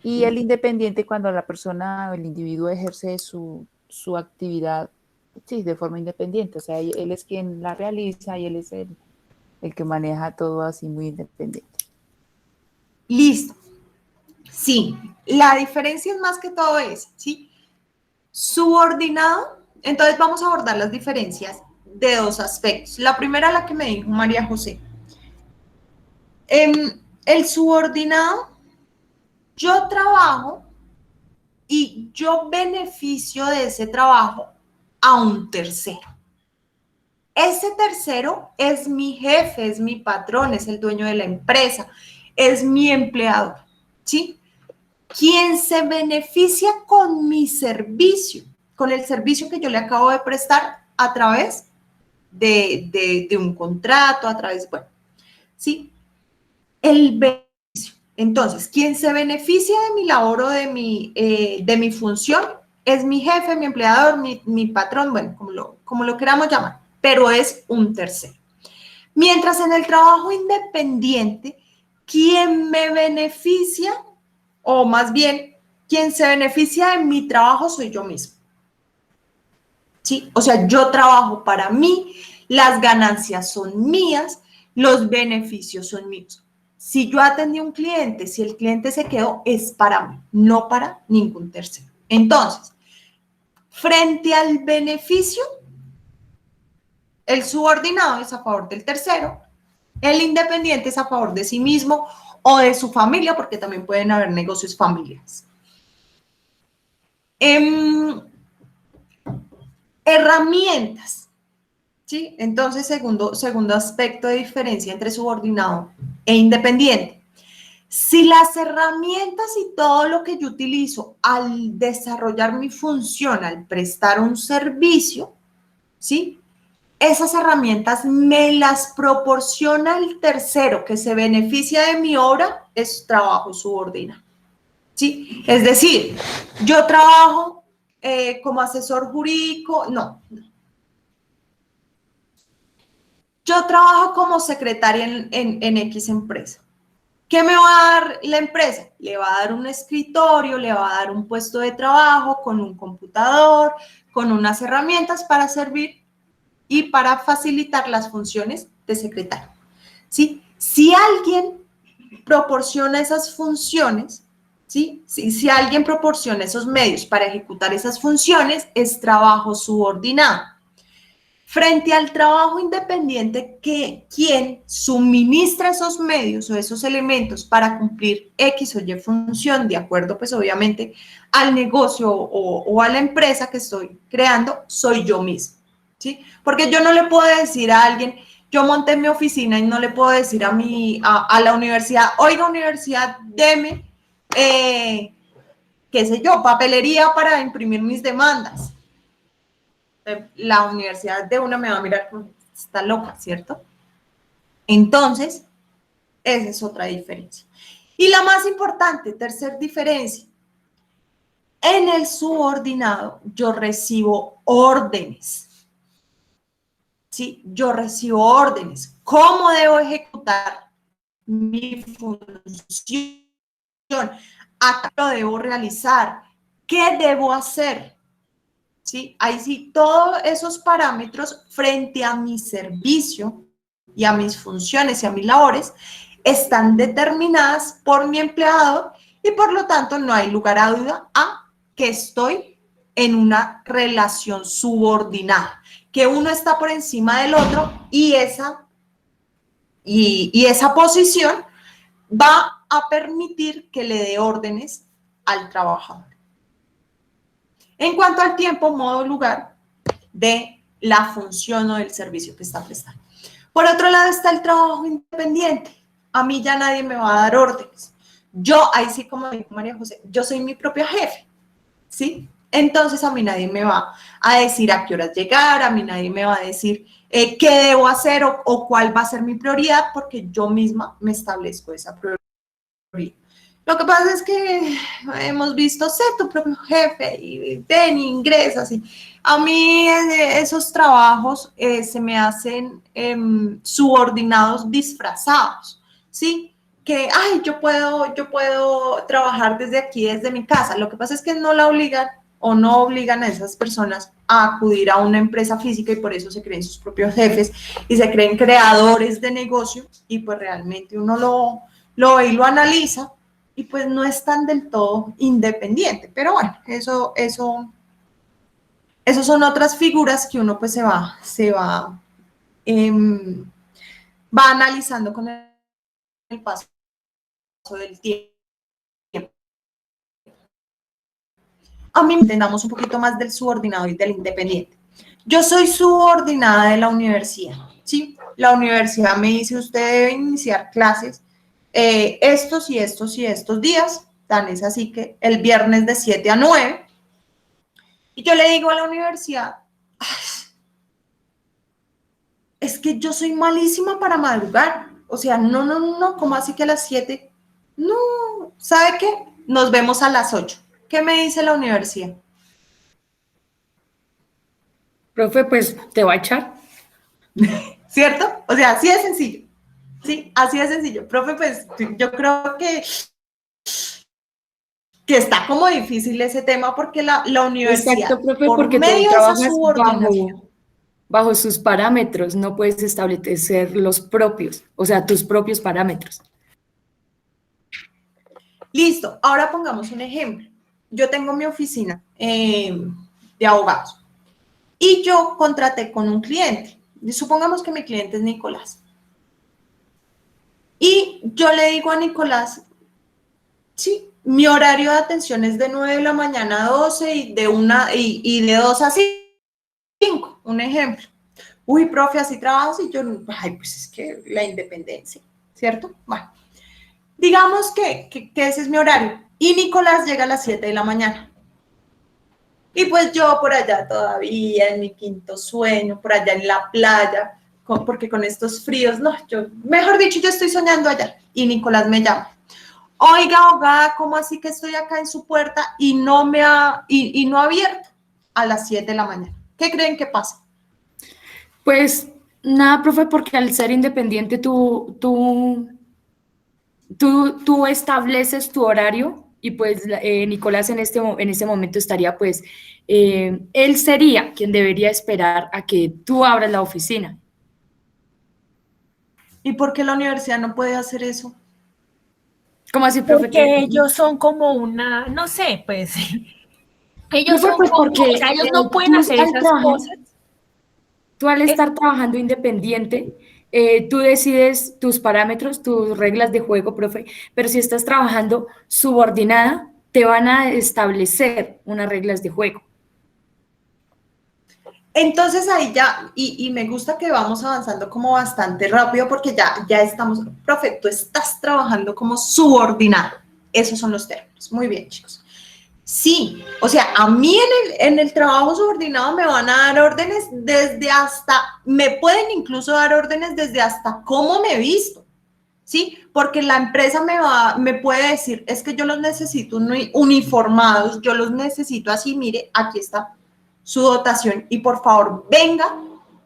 Y el independiente cuando la persona o el individuo ejerce su actividad, sí, de forma independiente. O sea, él es quien la realiza y él es el que maneja todo así muy independiente. Listo. Sí, la diferencia es más que todo es, ¿sí? Subordinado, entonces vamos a abordar las diferencias de dos aspectos. La primera, la que me dijo María José. El subordinado, yo trabajo y yo beneficio de ese trabajo a un tercero. Ese tercero es mi jefe, es mi patrón, es el dueño de la empresa, es mi empleador, ¿sí? Quien se beneficia con mi servicio, con el servicio que yo le acabo de prestar a través de un contrato, a través, bueno, ¿sí? El beneficio. Entonces, quien se beneficia de mi labor o de mi función es mi jefe, mi empleador, mi patrón, bueno, como lo queramos llamar, pero es un tercero. Mientras en el trabajo independiente, quien me beneficia, o más bien, quien se beneficia de mi trabajo soy yo mismo. ¿Sí? O sea, yo trabajo para mí, las ganancias son mías, los beneficios son míos. Si yo atendí a un cliente, si el cliente se quedó, es para mí, no para ningún tercero. Entonces, frente al beneficio, el subordinado es a favor del tercero, el independiente es a favor de sí mismo o de su familia, porque también pueden haber negocios familiares. Herramientas, ¿sí? Entonces, segundo aspecto de diferencia entre subordinado e independiente. Si las herramientas y todo lo que yo utilizo al desarrollar mi función, al prestar un servicio, ¿sí? Esas herramientas me las proporciona el tercero que se beneficia de mi obra, es trabajo subordinado, ¿sí? Es decir, yo trabajo como asesor jurídico, no. Yo trabajo como secretaria en X empresa. ¿Qué me va a dar la empresa? Le va a dar un escritorio, le va a dar un puesto de trabajo con un computador, con unas herramientas para servir y para facilitar las funciones de secretario. ¿Sí? Si alguien proporciona esas funciones, ¿sí? Si alguien proporciona esos medios para ejecutar esas funciones, es trabajo subordinado. Frente al trabajo independiente, quien suministra esos medios o esos elementos para cumplir X o Y función, de acuerdo, pues obviamente, al negocio o a la empresa que estoy creando, soy yo mismo, ¿sí? Porque yo no le puedo decir a alguien, yo monté mi oficina y no le puedo decir a la universidad, oiga, universidad, deme, qué sé yo, papelería para imprimir mis demandas. La universidad de una me va a mirar como, está loca, ¿cierto? Entonces, esa es otra diferencia. Y la más importante, tercer diferencia, en el subordinado yo recibo órdenes, ¿sí? Yo recibo órdenes. ¿Cómo debo ejecutar mi función? ¿A qué lo debo realizar? ¿Qué debo hacer? ¿Sí? Ahí sí, todos esos parámetros frente a mi servicio y a mis funciones y a mis labores están determinadas por mi empleado y por lo tanto no hay lugar a duda a que estoy en una relación subordinada, que uno está por encima del otro y esa posición va a permitir que le dé órdenes al trabajador. En cuanto al tiempo, modo, lugar de la función o del servicio que está prestando. Por otro lado está el trabajo independiente. A mí ya nadie me va a dar órdenes. Yo, ahí sí, como dijo María José, yo soy mi propia jefe, ¿sí? Entonces a mí nadie me va a decir a qué horas llegar, a mí nadie me va a decir qué debo hacer o cuál va a ser mi prioridad, porque yo misma me establezco esa prioridad. Lo que pasa es que hemos visto, sé tu propio jefe y ven, ingresas. Y a mí esos trabajos se me hacen subordinados disfrazados, ¿sí? Que, ay, yo puedo trabajar desde aquí, desde mi casa. Lo que pasa es que no la obligan o no obligan a esas personas a acudir a una empresa física y por eso se creen sus propios jefes y se creen creadores de negocio y pues realmente uno lo ve y lo analiza y pues no están del todo independiente. Pero bueno, eso son otras figuras que uno pues se va analizando con el paso del tiempo. A mí entendamos un poquito más del subordinado y del independiente. Yo soy subordinada de la universidad, ¿sí? La universidad me dice, usted debe iniciar clases estos y estos y estos días, tan es así que el viernes de 7 a 9, y yo le digo a la universidad, es que yo soy malísima para madrugar, o sea, no, ¿cómo así que a las 7? No, ¿sabe qué? Nos vemos a las 8. ¿Qué me dice la universidad? Profe, pues te va a echar. ¿Cierto? O sea, así de sencillo. Sí, así de sencillo. Profe, pues yo creo que está como difícil ese tema porque la universidad, Exacto, profe, por porque tú medio de esa trabajas subordinación. bajo sus parámetros, no puedes establecer los propios, o sea, tus propios parámetros. Listo, ahora pongamos un ejemplo. Yo tengo mi oficina de abogados y yo contraté con un cliente. Supongamos que mi cliente es Nicolás. Y yo le digo a Nicolás, sí, mi horario de atención es de 9 de la mañana a 12 y de 2 a 5, un ejemplo. Uy, profe, así trabajas y yo, ay, pues es que la independencia, ¿cierto? Bueno, digamos que ese es mi horario y Nicolás llega a las 7 de la mañana. Y pues yo por allá todavía en mi quinto sueño, por allá en la playa, porque con estos fríos, no, mejor dicho, yo estoy soñando allá y Nicolás me llama. Oiga, abogada, ¿cómo así que estoy acá en su puerta y no ha abierto a las 7 de la mañana? ¿Qué creen que pasa? Pues nada, profe, porque al ser independiente tú estableces tu horario y pues Nicolás en este momento estaría pues, él sería quien debería esperar a que tú abras la oficina. ¿Y por qué la universidad no puede hacer eso? ¿Cómo así, profe? Porque ellos son como una, no sé, pues, ellos Profe, son pues como, porque o sea, ellos no pueden tú hacer esas cosas. Tú al estar trabajando independiente, tú decides tus parámetros, tus reglas de juego, profe, pero si estás trabajando subordinada, te van a establecer unas reglas de juego. Entonces ahí ya, y me gusta que vamos avanzando como bastante rápido porque ya estamos, profe, tú estás trabajando como subordinado. Esos son los términos. Muy bien, chicos. Sí, o sea, a mí en el trabajo subordinado me van a dar órdenes desde hasta, me pueden incluso dar órdenes desde hasta cómo me visto, ¿sí? Porque la empresa me puede decir, es que yo los necesito uniformados, yo los necesito así, mire, aquí está su dotación y por favor venga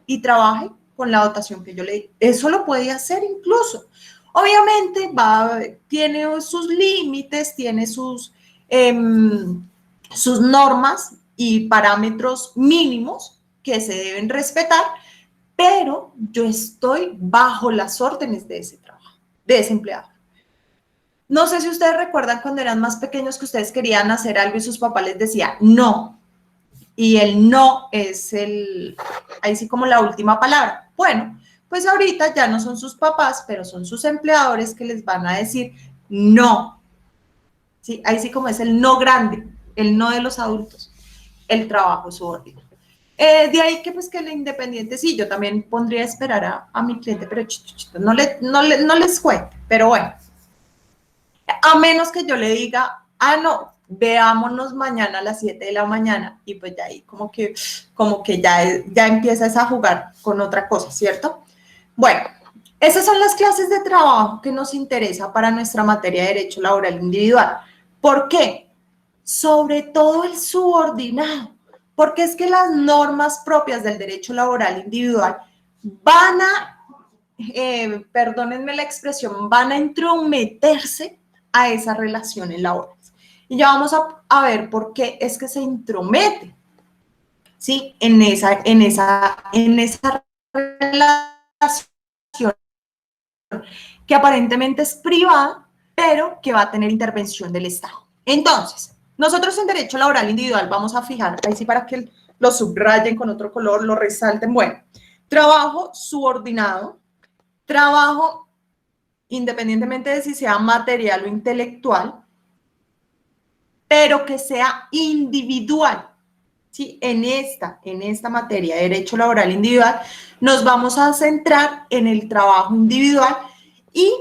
y trabaje con la dotación que yo le di. Eso lo puede hacer incluso. Obviamente tiene sus límites, tiene sus normas y parámetros mínimos que se deben respetar, pero yo estoy bajo las órdenes de ese trabajo, de ese empleado. No sé si ustedes recuerdan cuando eran más pequeños que ustedes querían hacer algo y sus papás les decían no. Y el no es ahí sí como la última palabra. Bueno, pues ahorita ya no son sus papás, pero son sus empleadores que les van a decir no. ¿Sí? Ahí sí como es el no grande, el no de los adultos, el trabajo subordinado. De ahí que pues que el independiente, sí, yo también pondría a esperar a mi cliente, pero no les cuente, pero bueno. A menos que yo le diga, no, veámonos mañana a las 7 de la mañana y pues ya ahí como que ya empiezas a jugar con otra cosa, ¿cierto? Bueno, esas son las clases de trabajo que nos interesa para nuestra materia de Derecho Laboral Individual. ¿Por qué? Sobre todo el subordinado, porque es que las normas propias del derecho laboral individual van a, perdónenme la expresión, van a entrometerse a esas relaciones laborales. Y ya vamos a ver por qué es que se intromete, ¿sí? En esa relación que aparentemente es privada, pero que va a tener intervención del Estado. Entonces, nosotros en derecho laboral individual vamos a fijar, ahí sí para que lo subrayen con otro color, lo resalten, bueno, trabajo subordinado, trabajo independientemente de si sea material o intelectual, pero que sea individual. ¿Sí? En esta materia de derecho laboral individual nos vamos a centrar en el trabajo individual y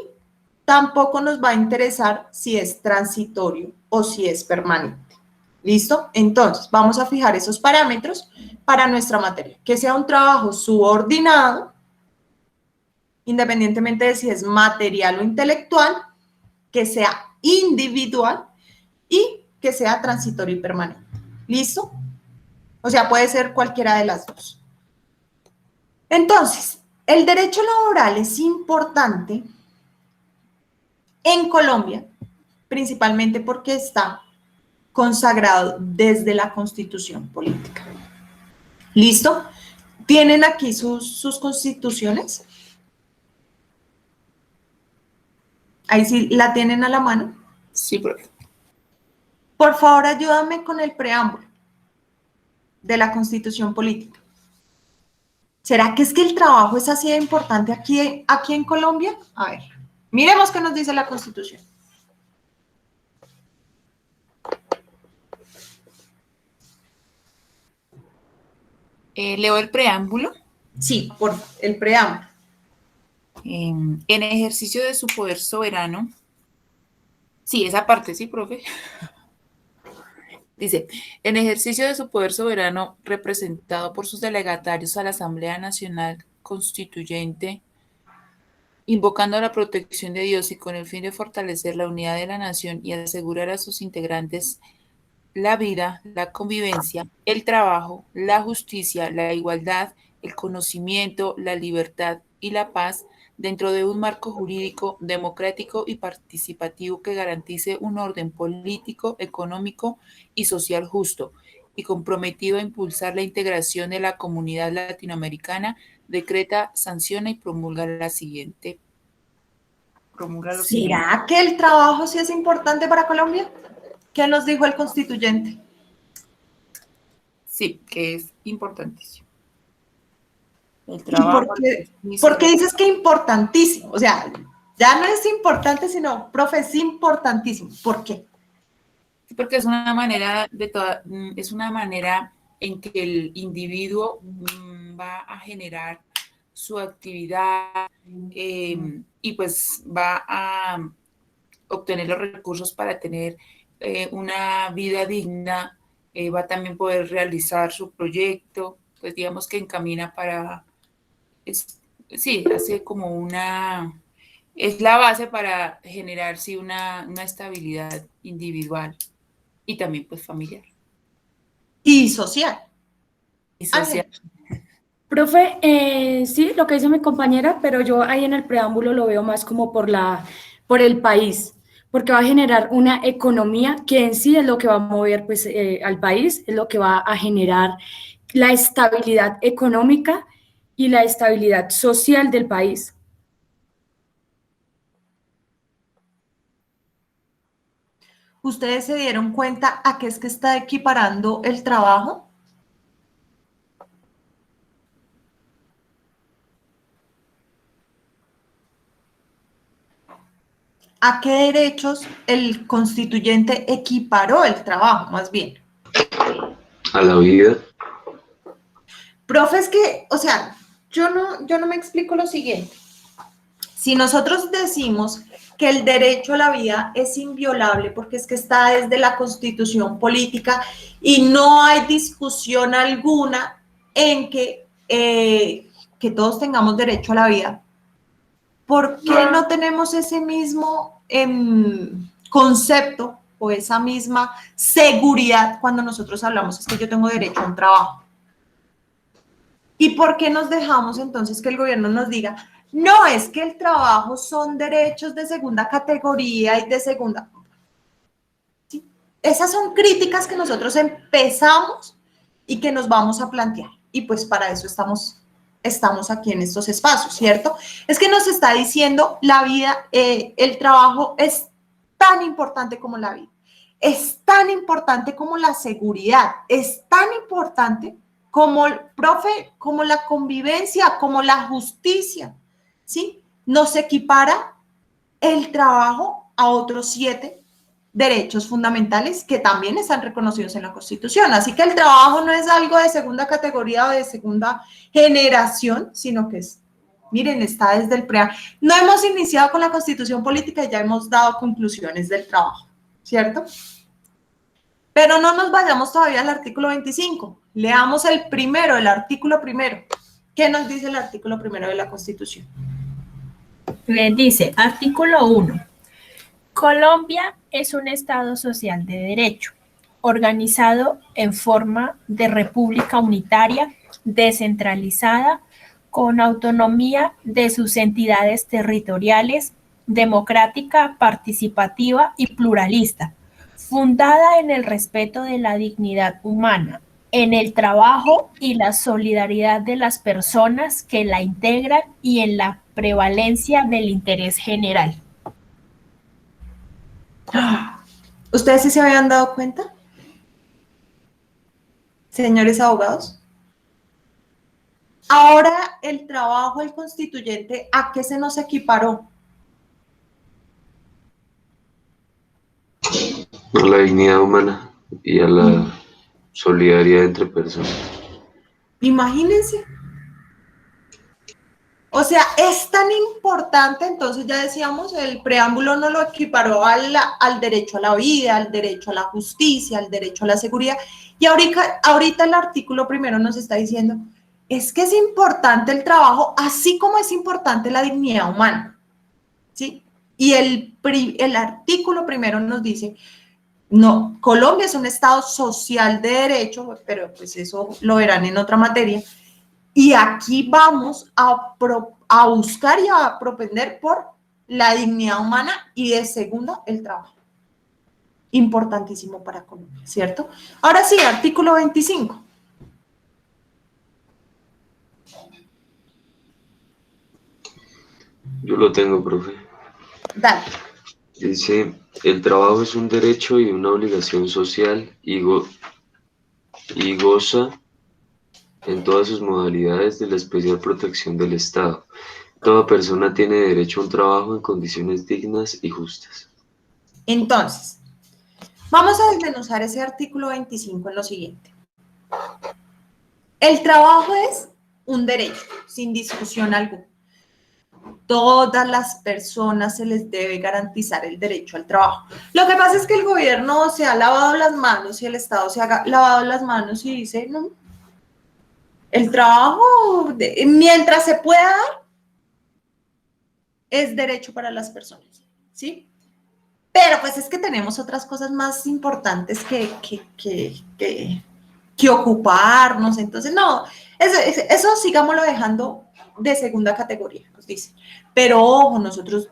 tampoco nos va a interesar si es transitorio o si es permanente. ¿Listo? Entonces, vamos a fijar esos parámetros para nuestra materia. Que sea un trabajo subordinado, independientemente de si es material o intelectual, que sea individual y que sea transitorio y permanente. ¿Listo? O sea, puede ser cualquiera de las dos. Entonces, el derecho laboral es importante en Colombia, principalmente porque está consagrado desde la Constitución política. ¿Listo? ¿Tienen aquí sus constituciones? Ahí sí la tienen a la mano. Sí, profe. Por favor, ayúdame con el preámbulo de la Constitución política. ¿Será que es que el trabajo es así de importante aquí en Colombia? A ver, miremos qué nos dice la Constitución. Leo el preámbulo. Sí, por el preámbulo. En ejercicio de su poder soberano. Sí, esa parte, sí, profe. Dice, en ejercicio de su poder soberano representado por sus delegatarios a la Asamblea Nacional Constituyente, invocando la protección de Dios y con el fin de fortalecer la unidad de la nación y asegurar a sus integrantes la vida, la convivencia, el trabajo, la justicia, la igualdad, el conocimiento, la libertad y la paz dentro de un marco jurídico, democrático y participativo que garantice un orden político, económico y social justo y comprometido a impulsar la integración de la comunidad latinoamericana, decreta, sanciona y promulga lo siguiente. ¿Será que el trabajo sí es importante para Colombia? ¿Qué nos dijo el constituyente? Sí, que es importantísimo. El trabajo. ¿Por qué dices que importantísimo? O sea, ya no es importante, sino, profe, es importantísimo. ¿Por qué? Porque es una manera es una manera en que el individuo va a generar su actividad y pues va a obtener los recursos para tener una vida digna, va a también poder realizar su proyecto, pues digamos que encamina para, sí, hace como es la base para generar sí una estabilidad individual y también pues familiar. Y social. Y social. Profe, sí, lo que dice mi compañera, pero yo ahí en el preámbulo lo veo más como por el país, porque va a generar una economía que en sí es lo que va a mover pues, al país, es lo que va a generar la estabilidad económica y la estabilidad social del país. ¿Ustedes se dieron cuenta a qué es que está equiparando el trabajo? ¿A qué derechos el constituyente equiparó el trabajo, más bien? A la vida. Profe, es que, o sea, yo no me explico lo siguiente. Si nosotros decimos que el derecho a la vida es inviolable porque es que está desde la Constitución política y no hay discusión alguna en que todos tengamos derecho a la vida, ¿por qué no tenemos ese mismo concepto o esa misma seguridad cuando nosotros hablamos es que yo tengo derecho a un trabajo? ¿Y por qué nos dejamos entonces que el gobierno nos diga, no, es que el trabajo son derechos de segunda categoría y de segunda? ¿Sí? Esas son críticas que nosotros empezamos y que nos vamos a plantear. Y pues para eso estamos aquí en estos espacios, ¿cierto? Es que nos está diciendo la vida, el trabajo es tan importante como la vida, es tan importante como la seguridad, es tan importante como, profe, como la convivencia, como la justicia, ¿sí? Nos equipara el trabajo a otros 7 derechos fundamentales que también están reconocidos en la Constitución. Así que el trabajo no es algo de segunda categoría o de segunda generación, sino que es, miren, está desde el preámbulo. No hemos iniciado con la Constitución política y ya hemos dado conclusiones del trabajo, ¿cierto? Pero no nos vayamos todavía al artículo 25. Leamos el artículo primero. ¿Qué nos dice el artículo primero de la Constitución? Bien, dice, artículo 1. Colombia es un Estado social de derecho, organizado en forma de república unitaria, descentralizada, con autonomía de sus entidades territoriales, democrática, participativa y pluralista, fundada en el respeto de la dignidad humana, en el trabajo y la solidaridad de las personas que la integran y en la prevalencia del interés general. ¿Ustedes sí se habían dado cuenta? Señores abogados. Ahora el trabajo del constituyente, ¿a qué se nos equiparó? A la dignidad humana y a la solidaridad entre personas. Imagínense. O sea, es tan importante, entonces ya decíamos, el preámbulo no lo equiparó al derecho a la vida, al derecho a la justicia, al derecho a la seguridad. Y ahorita el artículo primero nos está diciendo, es que es importante el trabajo, así como es importante la dignidad humana. ¿Sí? Y el artículo primero nos dice, no, Colombia es un Estado social de derecho, pero pues eso lo verán en otra materia. Y aquí vamos a buscar y a propender por la dignidad humana y de segundo, el trabajo. Importantísimo para Colombia, ¿cierto? Ahora sí, artículo 25. Yo lo tengo, profe. Dale. Dice, el trabajo es un derecho y una obligación social y goza en todas sus modalidades de la especial protección del Estado. Toda persona tiene derecho a un trabajo en condiciones dignas y justas. Entonces, vamos a desmenuzar ese artículo 25 en lo siguiente. El trabajo es un derecho, sin discusión alguna. Todas las personas se les debe garantizar el derecho al trabajo. Lo que pasa es que el gobierno se ha lavado las manos y el Estado se ha lavado las manos y dice, no, el trabajo, mientras se pueda dar, es derecho para las personas, ¿sí? Pero pues es que tenemos otras cosas más importantes que que ocuparnos. Entonces, no, eso sigámoslo dejando de segunda categoría, nos dicen. Pero ojo, nosotros,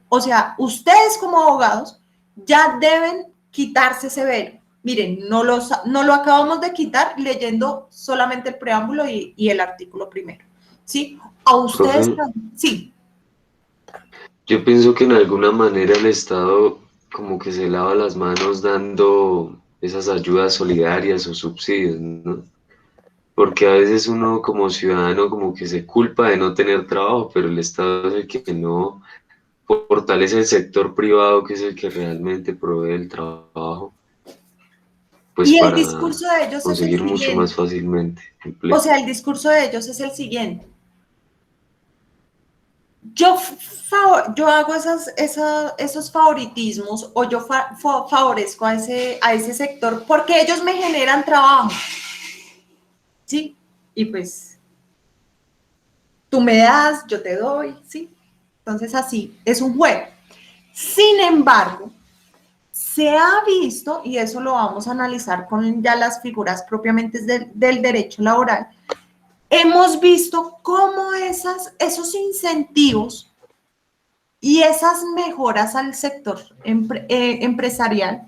o sea, ustedes como abogados ya deben quitarse ese velo. Miren, no lo acabamos de quitar leyendo solamente el preámbulo y el artículo primero, ¿sí? A ustedes, Profe, sí. yo pienso que en alguna manera el Estado como que se lava las manos dando esas ayudas solidarias o subsidios, ¿no? Porque a veces uno como ciudadano como que se culpa de no tener trabajo, pero el Estado es el que no fortalece el sector privado, que es el que realmente provee el trabajo, pues Y el para discurso de ellos es el conseguir mucho más siguiente. fácilmente O empleo. sea, el discurso de ellos es el siguiente. Yo hago esos favoritismos o yo favorezco a ese sector porque ellos me generan trabajo, ¿sí? Y pues tú me das, yo te doy, ¿sí? Entonces así, es un juego. Sin embargo, se ha visto, y eso lo vamos a analizar con ya las figuras propiamente del derecho laboral, hemos visto cómo esos incentivos y esas mejoras al sector empresarial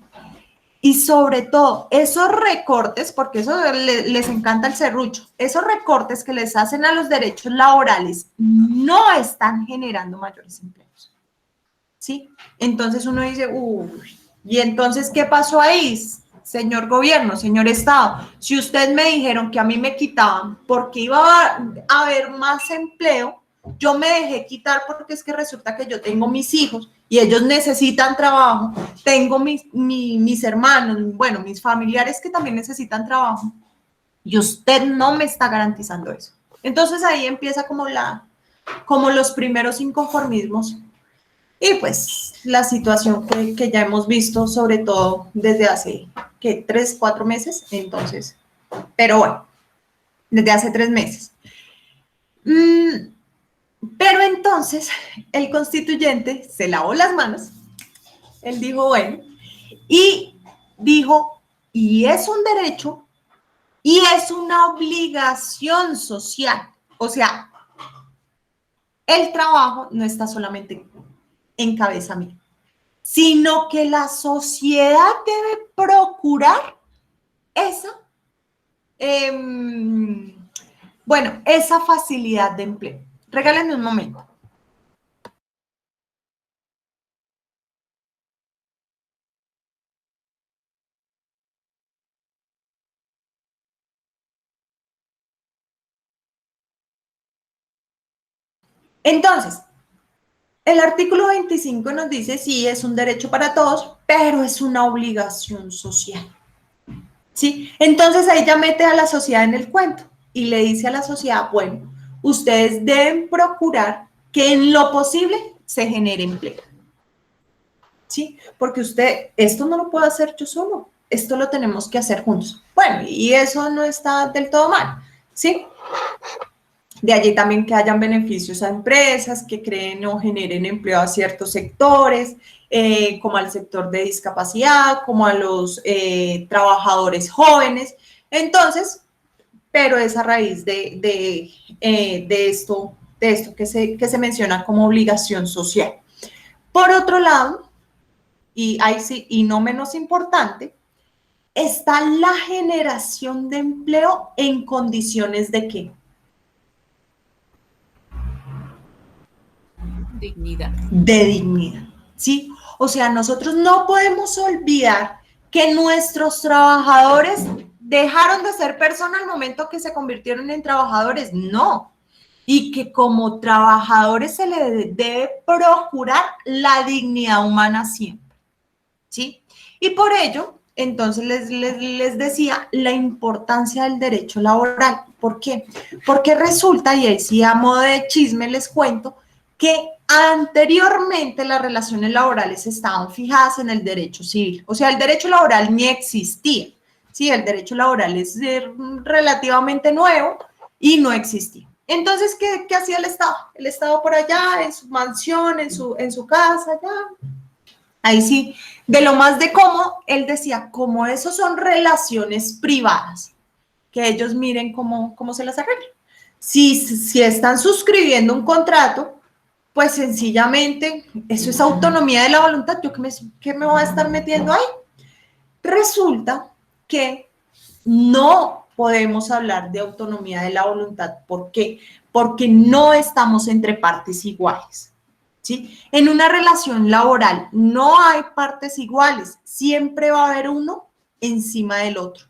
y sobre todo esos recortes, porque eso les encanta el serrucho, esos recortes que les hacen a los derechos laborales no están generando mayores empleos, ¿sí? Entonces uno dice, uy, ¿y entonces qué pasó ahí? Señor gobierno, señor Estado, si ustedes me dijeron que a mí me quitaban porque iba a haber más empleo, yo me dejé quitar porque es que resulta que yo tengo mis hijos y ellos necesitan trabajo, tengo mis hermanos, bueno, mis familiares que también necesitan trabajo y usted no me está garantizando eso. Entonces ahí empieza como los primeros inconformismos y pues la situación que ya hemos visto, sobre todo desde hace, ¿qué? 3, 4 meses, entonces, pero bueno, desde hace 3 meses. Pero entonces el constituyente se lavó las manos, él dijo, bueno, y dijo, y es un derecho y es una obligación social. O sea, el trabajo no está solamente en cabeza mía, sino que la sociedad debe procurar esa, esa facilidad de empleo. Regálenme un momento. Entonces, el artículo 25 nos dice, sí, es un derecho para todos, pero es una obligación social. ¿Sí? Entonces ahí ya mete a la sociedad en el cuento y le dice a la sociedad, bueno, ustedes deben procurar que en lo posible se genere empleo. ¿Sí? Porque esto no lo puedo hacer yo solo, esto lo tenemos que hacer juntos. Bueno, y eso no está del todo mal, ¿sí? De allí también que hayan beneficios a empresas, que creen o generen empleo a ciertos sectores, como al sector de discapacidad, como a los trabajadores jóvenes. Entonces, pero es a raíz de esto que se menciona como obligación social. Por otro lado, y ahí sí, y no menos importante, está la generación de empleo en condiciones de ¿qué? Dignidad. De dignidad, ¿sí? O sea, nosotros no podemos olvidar que nuestros trabajadores dejaron de ser personas al momento que se convirtieron en trabajadores, no. Y que como trabajadores se les debe procurar la dignidad humana siempre, ¿sí? Y por ello, entonces les decía la importancia del derecho laboral. ¿Por qué? Porque resulta, y ahí sí a modo de chisme les cuento, que anteriormente las relaciones laborales estaban fijadas en el derecho civil. O sea, el derecho laboral ni existía. Sí, el derecho laboral es relativamente nuevo y no existía. Entonces, ¿qué hacía el Estado? El Estado por allá, en su mansión, en su casa, allá. Ahí sí, de lo más de cómodo, él decía, como eso son relaciones privadas, que ellos miren cómo se las arreglan. Si están suscribiendo un contrato, pues sencillamente eso es autonomía de la voluntad. ¿Yo qué me voy a estar metiendo ahí? Resulta que no podemos hablar de autonomía de la voluntad. ¿Por qué? Porque no estamos entre partes iguales, ¿sí? En una relación laboral no hay partes iguales, siempre va a haber uno encima del otro,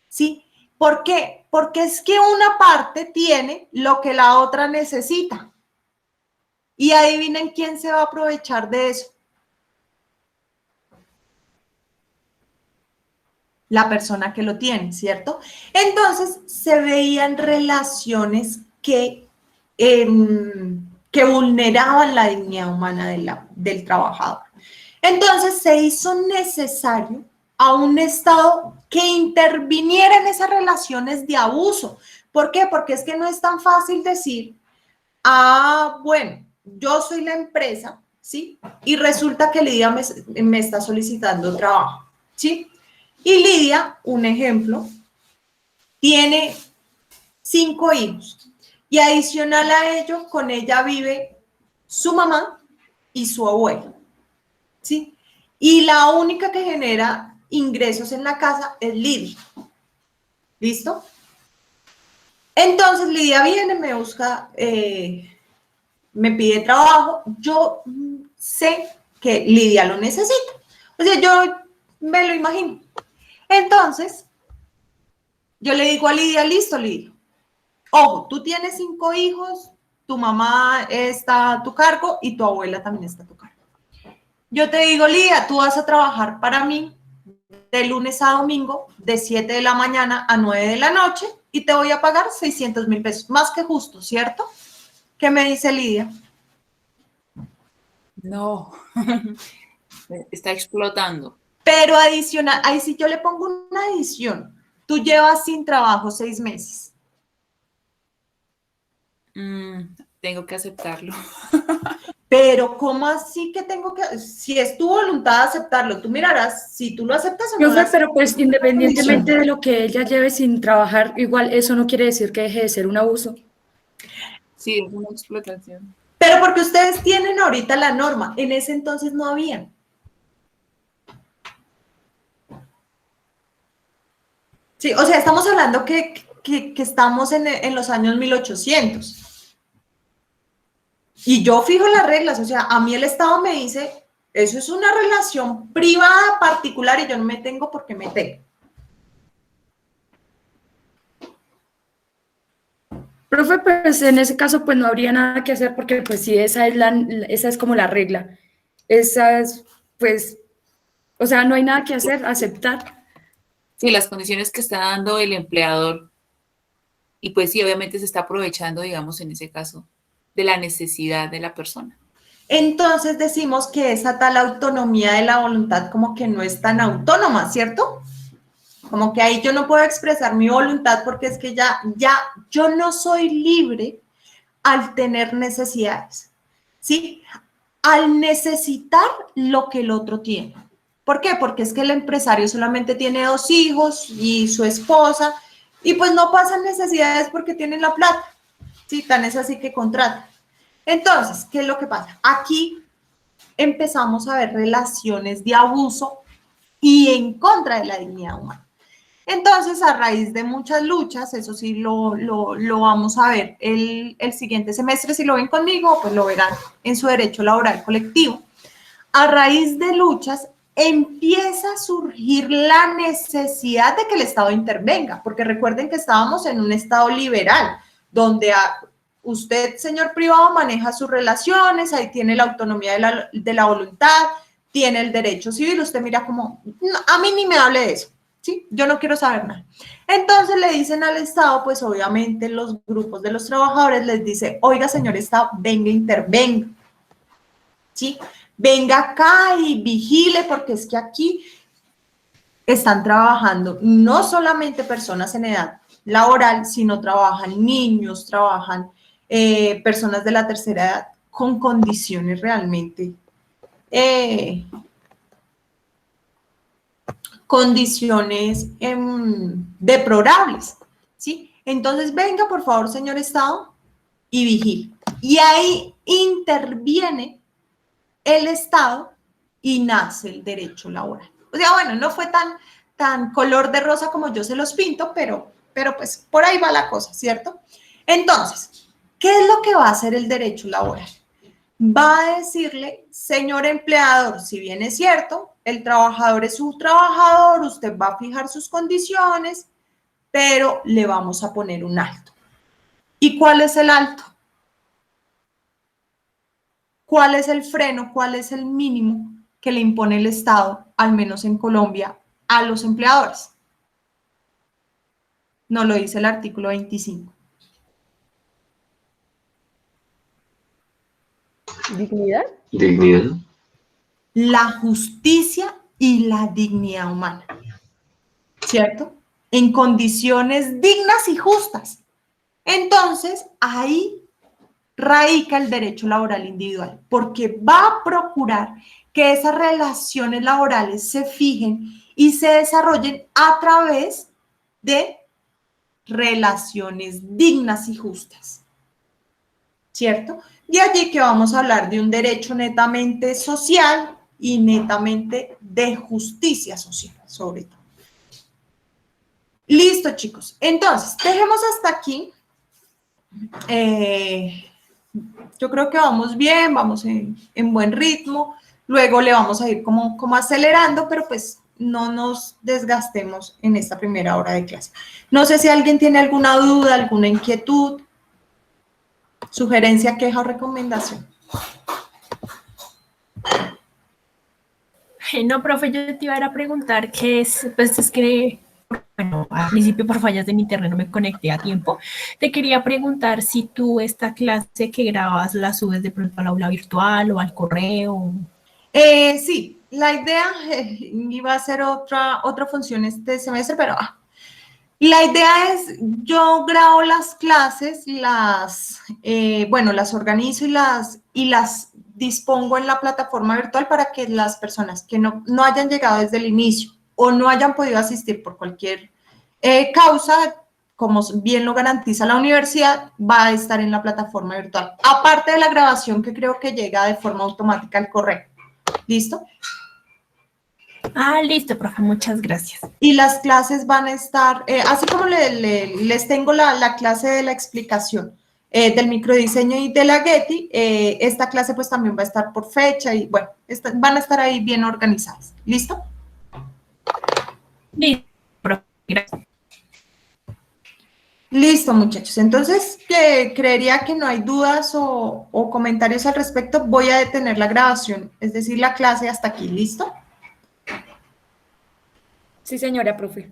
¿sí? ¿Por qué? Porque es que una parte tiene lo que la otra necesita. Y adivinen quién se va a aprovechar de eso. La persona que lo tiene, ¿cierto? Entonces, se veían relaciones que vulneraban la dignidad humana del trabajador. Entonces, se hizo necesario a un Estado que interviniera en esas relaciones de abuso. ¿Por qué? Porque es que no es tan fácil decir, bueno, yo soy la empresa, ¿sí? Y resulta que Lidia me está solicitando trabajo, ¿sí? Y Lidia, un ejemplo, tiene 5 hijos y adicional a ello, con ella vive su mamá y su abuela, ¿sí? Y la única que genera ingresos en la casa es Lidia. ¿Listo? Entonces Lidia viene, me busca, me pide trabajo. Yo sé que Lidia lo necesita. O sea, yo me lo imagino. Entonces, yo le digo a Lidia, listo, Lidia. Ojo, tú tienes 5 hijos, tu mamá está a tu cargo y tu abuela también está a tu cargo. Yo te digo, Lidia, tú vas a trabajar para mí de lunes a domingo, de 7 de la mañana a 9 de la noche y te voy a pagar 600,000 pesos, más que justo, ¿cierto? ¿Qué me dice Lidia? No, está explotando. Pero adicional, ahí sí yo le pongo una adición. Tú llevas sin trabajo 6 meses. Tengo que aceptarlo. Pero ¿cómo así que tengo que? Si es tu voluntad aceptarlo, tú mirarás si tú lo aceptas o no. Profe, pero pues independientemente de lo que ella lleve sin trabajar, igual eso no quiere decir que deje de ser un abuso. Sí, es una explotación. Pero porque ustedes tienen ahorita la norma, en ese entonces no había. Sí, o sea, estamos hablando que estamos en los años 1800. Y yo fijo las reglas, o sea, a mí el Estado me dice, eso es una relación privada, particular, y yo no me tengo por qué meter. Profe, pues en ese caso pues no habría nada que hacer porque pues sí, esa es como la regla. Esa es, pues, o sea, no hay nada que hacer, aceptar. Sí, las condiciones que está dando el empleador y pues sí, obviamente se está aprovechando, digamos, en ese caso, de la necesidad de la persona. Entonces decimos que esa tal autonomía de la voluntad como que no es tan autónoma, ¿cierto? Como que ahí yo no puedo expresar mi voluntad porque es que ya yo no soy libre al tener necesidades, ¿sí? Al necesitar lo que el otro tiene. ¿Por qué? Porque es que el empresario solamente tiene 2 hijos y su esposa y pues no pasan necesidades porque tienen la plata, ¿sí? Tan es así que contratan. Entonces, ¿qué es lo que pasa? Aquí empezamos a ver relaciones de abuso y en contra de la dignidad humana. Entonces, a raíz de muchas luchas, eso sí lo vamos a ver el siguiente semestre, si lo ven conmigo, pues lo verán en su derecho laboral colectivo. A raíz de luchas, empieza a surgir la necesidad de que el Estado intervenga, porque recuerden que estábamos en un Estado liberal, donde usted, señor privado, maneja sus relaciones, ahí tiene la autonomía de la voluntad, tiene el derecho civil, usted mira como, no, a mí ni me hable de eso. ¿Sí? Yo no quiero saber nada. Entonces le dicen al Estado, pues obviamente los grupos de los trabajadores les dice, oiga, señor Estado, venga, intervenga. ¿Sí? Venga acá y vigile porque es que aquí están trabajando no solamente personas en edad laboral, sino trabajan niños, trabajan personas de la tercera edad con condiciones realmente condiciones deplorables. ¿sí? Entonces, venga, por favor, señor Estado, y vigile. Y ahí interviene el Estado y nace el derecho laboral. O sea, bueno, no fue tan color de rosa como yo se los pinto, pero pues por ahí va la cosa, ¿cierto? Entonces, ¿qué es lo que va a hacer el derecho laboral? Va a decirle, señor empleador, si bien es cierto, el trabajador es su trabajador, usted va a fijar sus condiciones, pero le vamos a poner un alto. ¿Y cuál es el alto? ¿Cuál es el freno? ¿Cuál es el mínimo que le impone el Estado, al menos en Colombia, a los empleadores? No lo dice el artículo 25. ¿Dignidad? Dignidad. La justicia y la dignidad humana, ¿cierto? En condiciones dignas y justas. Entonces, ahí radica el derecho laboral individual, porque va a procurar que esas relaciones laborales se fijen y se desarrollen a través de relaciones dignas y justas, ¿cierto? De allí que vamos a hablar de un derecho netamente social y netamente de justicia social, sobre todo. Listo, chicos. Entonces, dejemos hasta aquí. Yo creo que vamos bien, vamos en buen ritmo. Luego le vamos a ir como acelerando, pero pues no nos desgastemos en esta primera hora de clase. No sé si alguien tiene alguna duda, alguna inquietud, sugerencia, queja o recomendación. No, profe, yo te iba a ir a preguntar qué es, pues es que, bueno, al principio por fallas de mi internet no me conecté a tiempo. Te quería preguntar si tú esta clase que grabas la subes de pronto al aula virtual o al correo. Sí, la idea iba a ser otra función este semestre, pero la idea es, yo grabo las clases, las organizo y las dispongo en la plataforma virtual para que las personas que no hayan llegado desde el inicio o no hayan podido asistir por cualquier causa, como bien lo garantiza la universidad, va a estar en la plataforma virtual. Aparte de la grabación que creo que llega de forma automática al correo. ¿Listo? Ah, listo, profe, muchas gracias. Y las clases van a estar, así como les tengo la clase de la explicación del microdiseño y de la Getty, esta clase pues también va a estar por fecha y bueno, van a estar ahí bien organizadas. ¿Listo? Listo, profe, gracias. Listo, muchachos. Entonces, creería que no hay dudas o comentarios al respecto. Voy a detener la grabación, es decir, la clase hasta aquí. ¿Listo? Sí, señora, profe.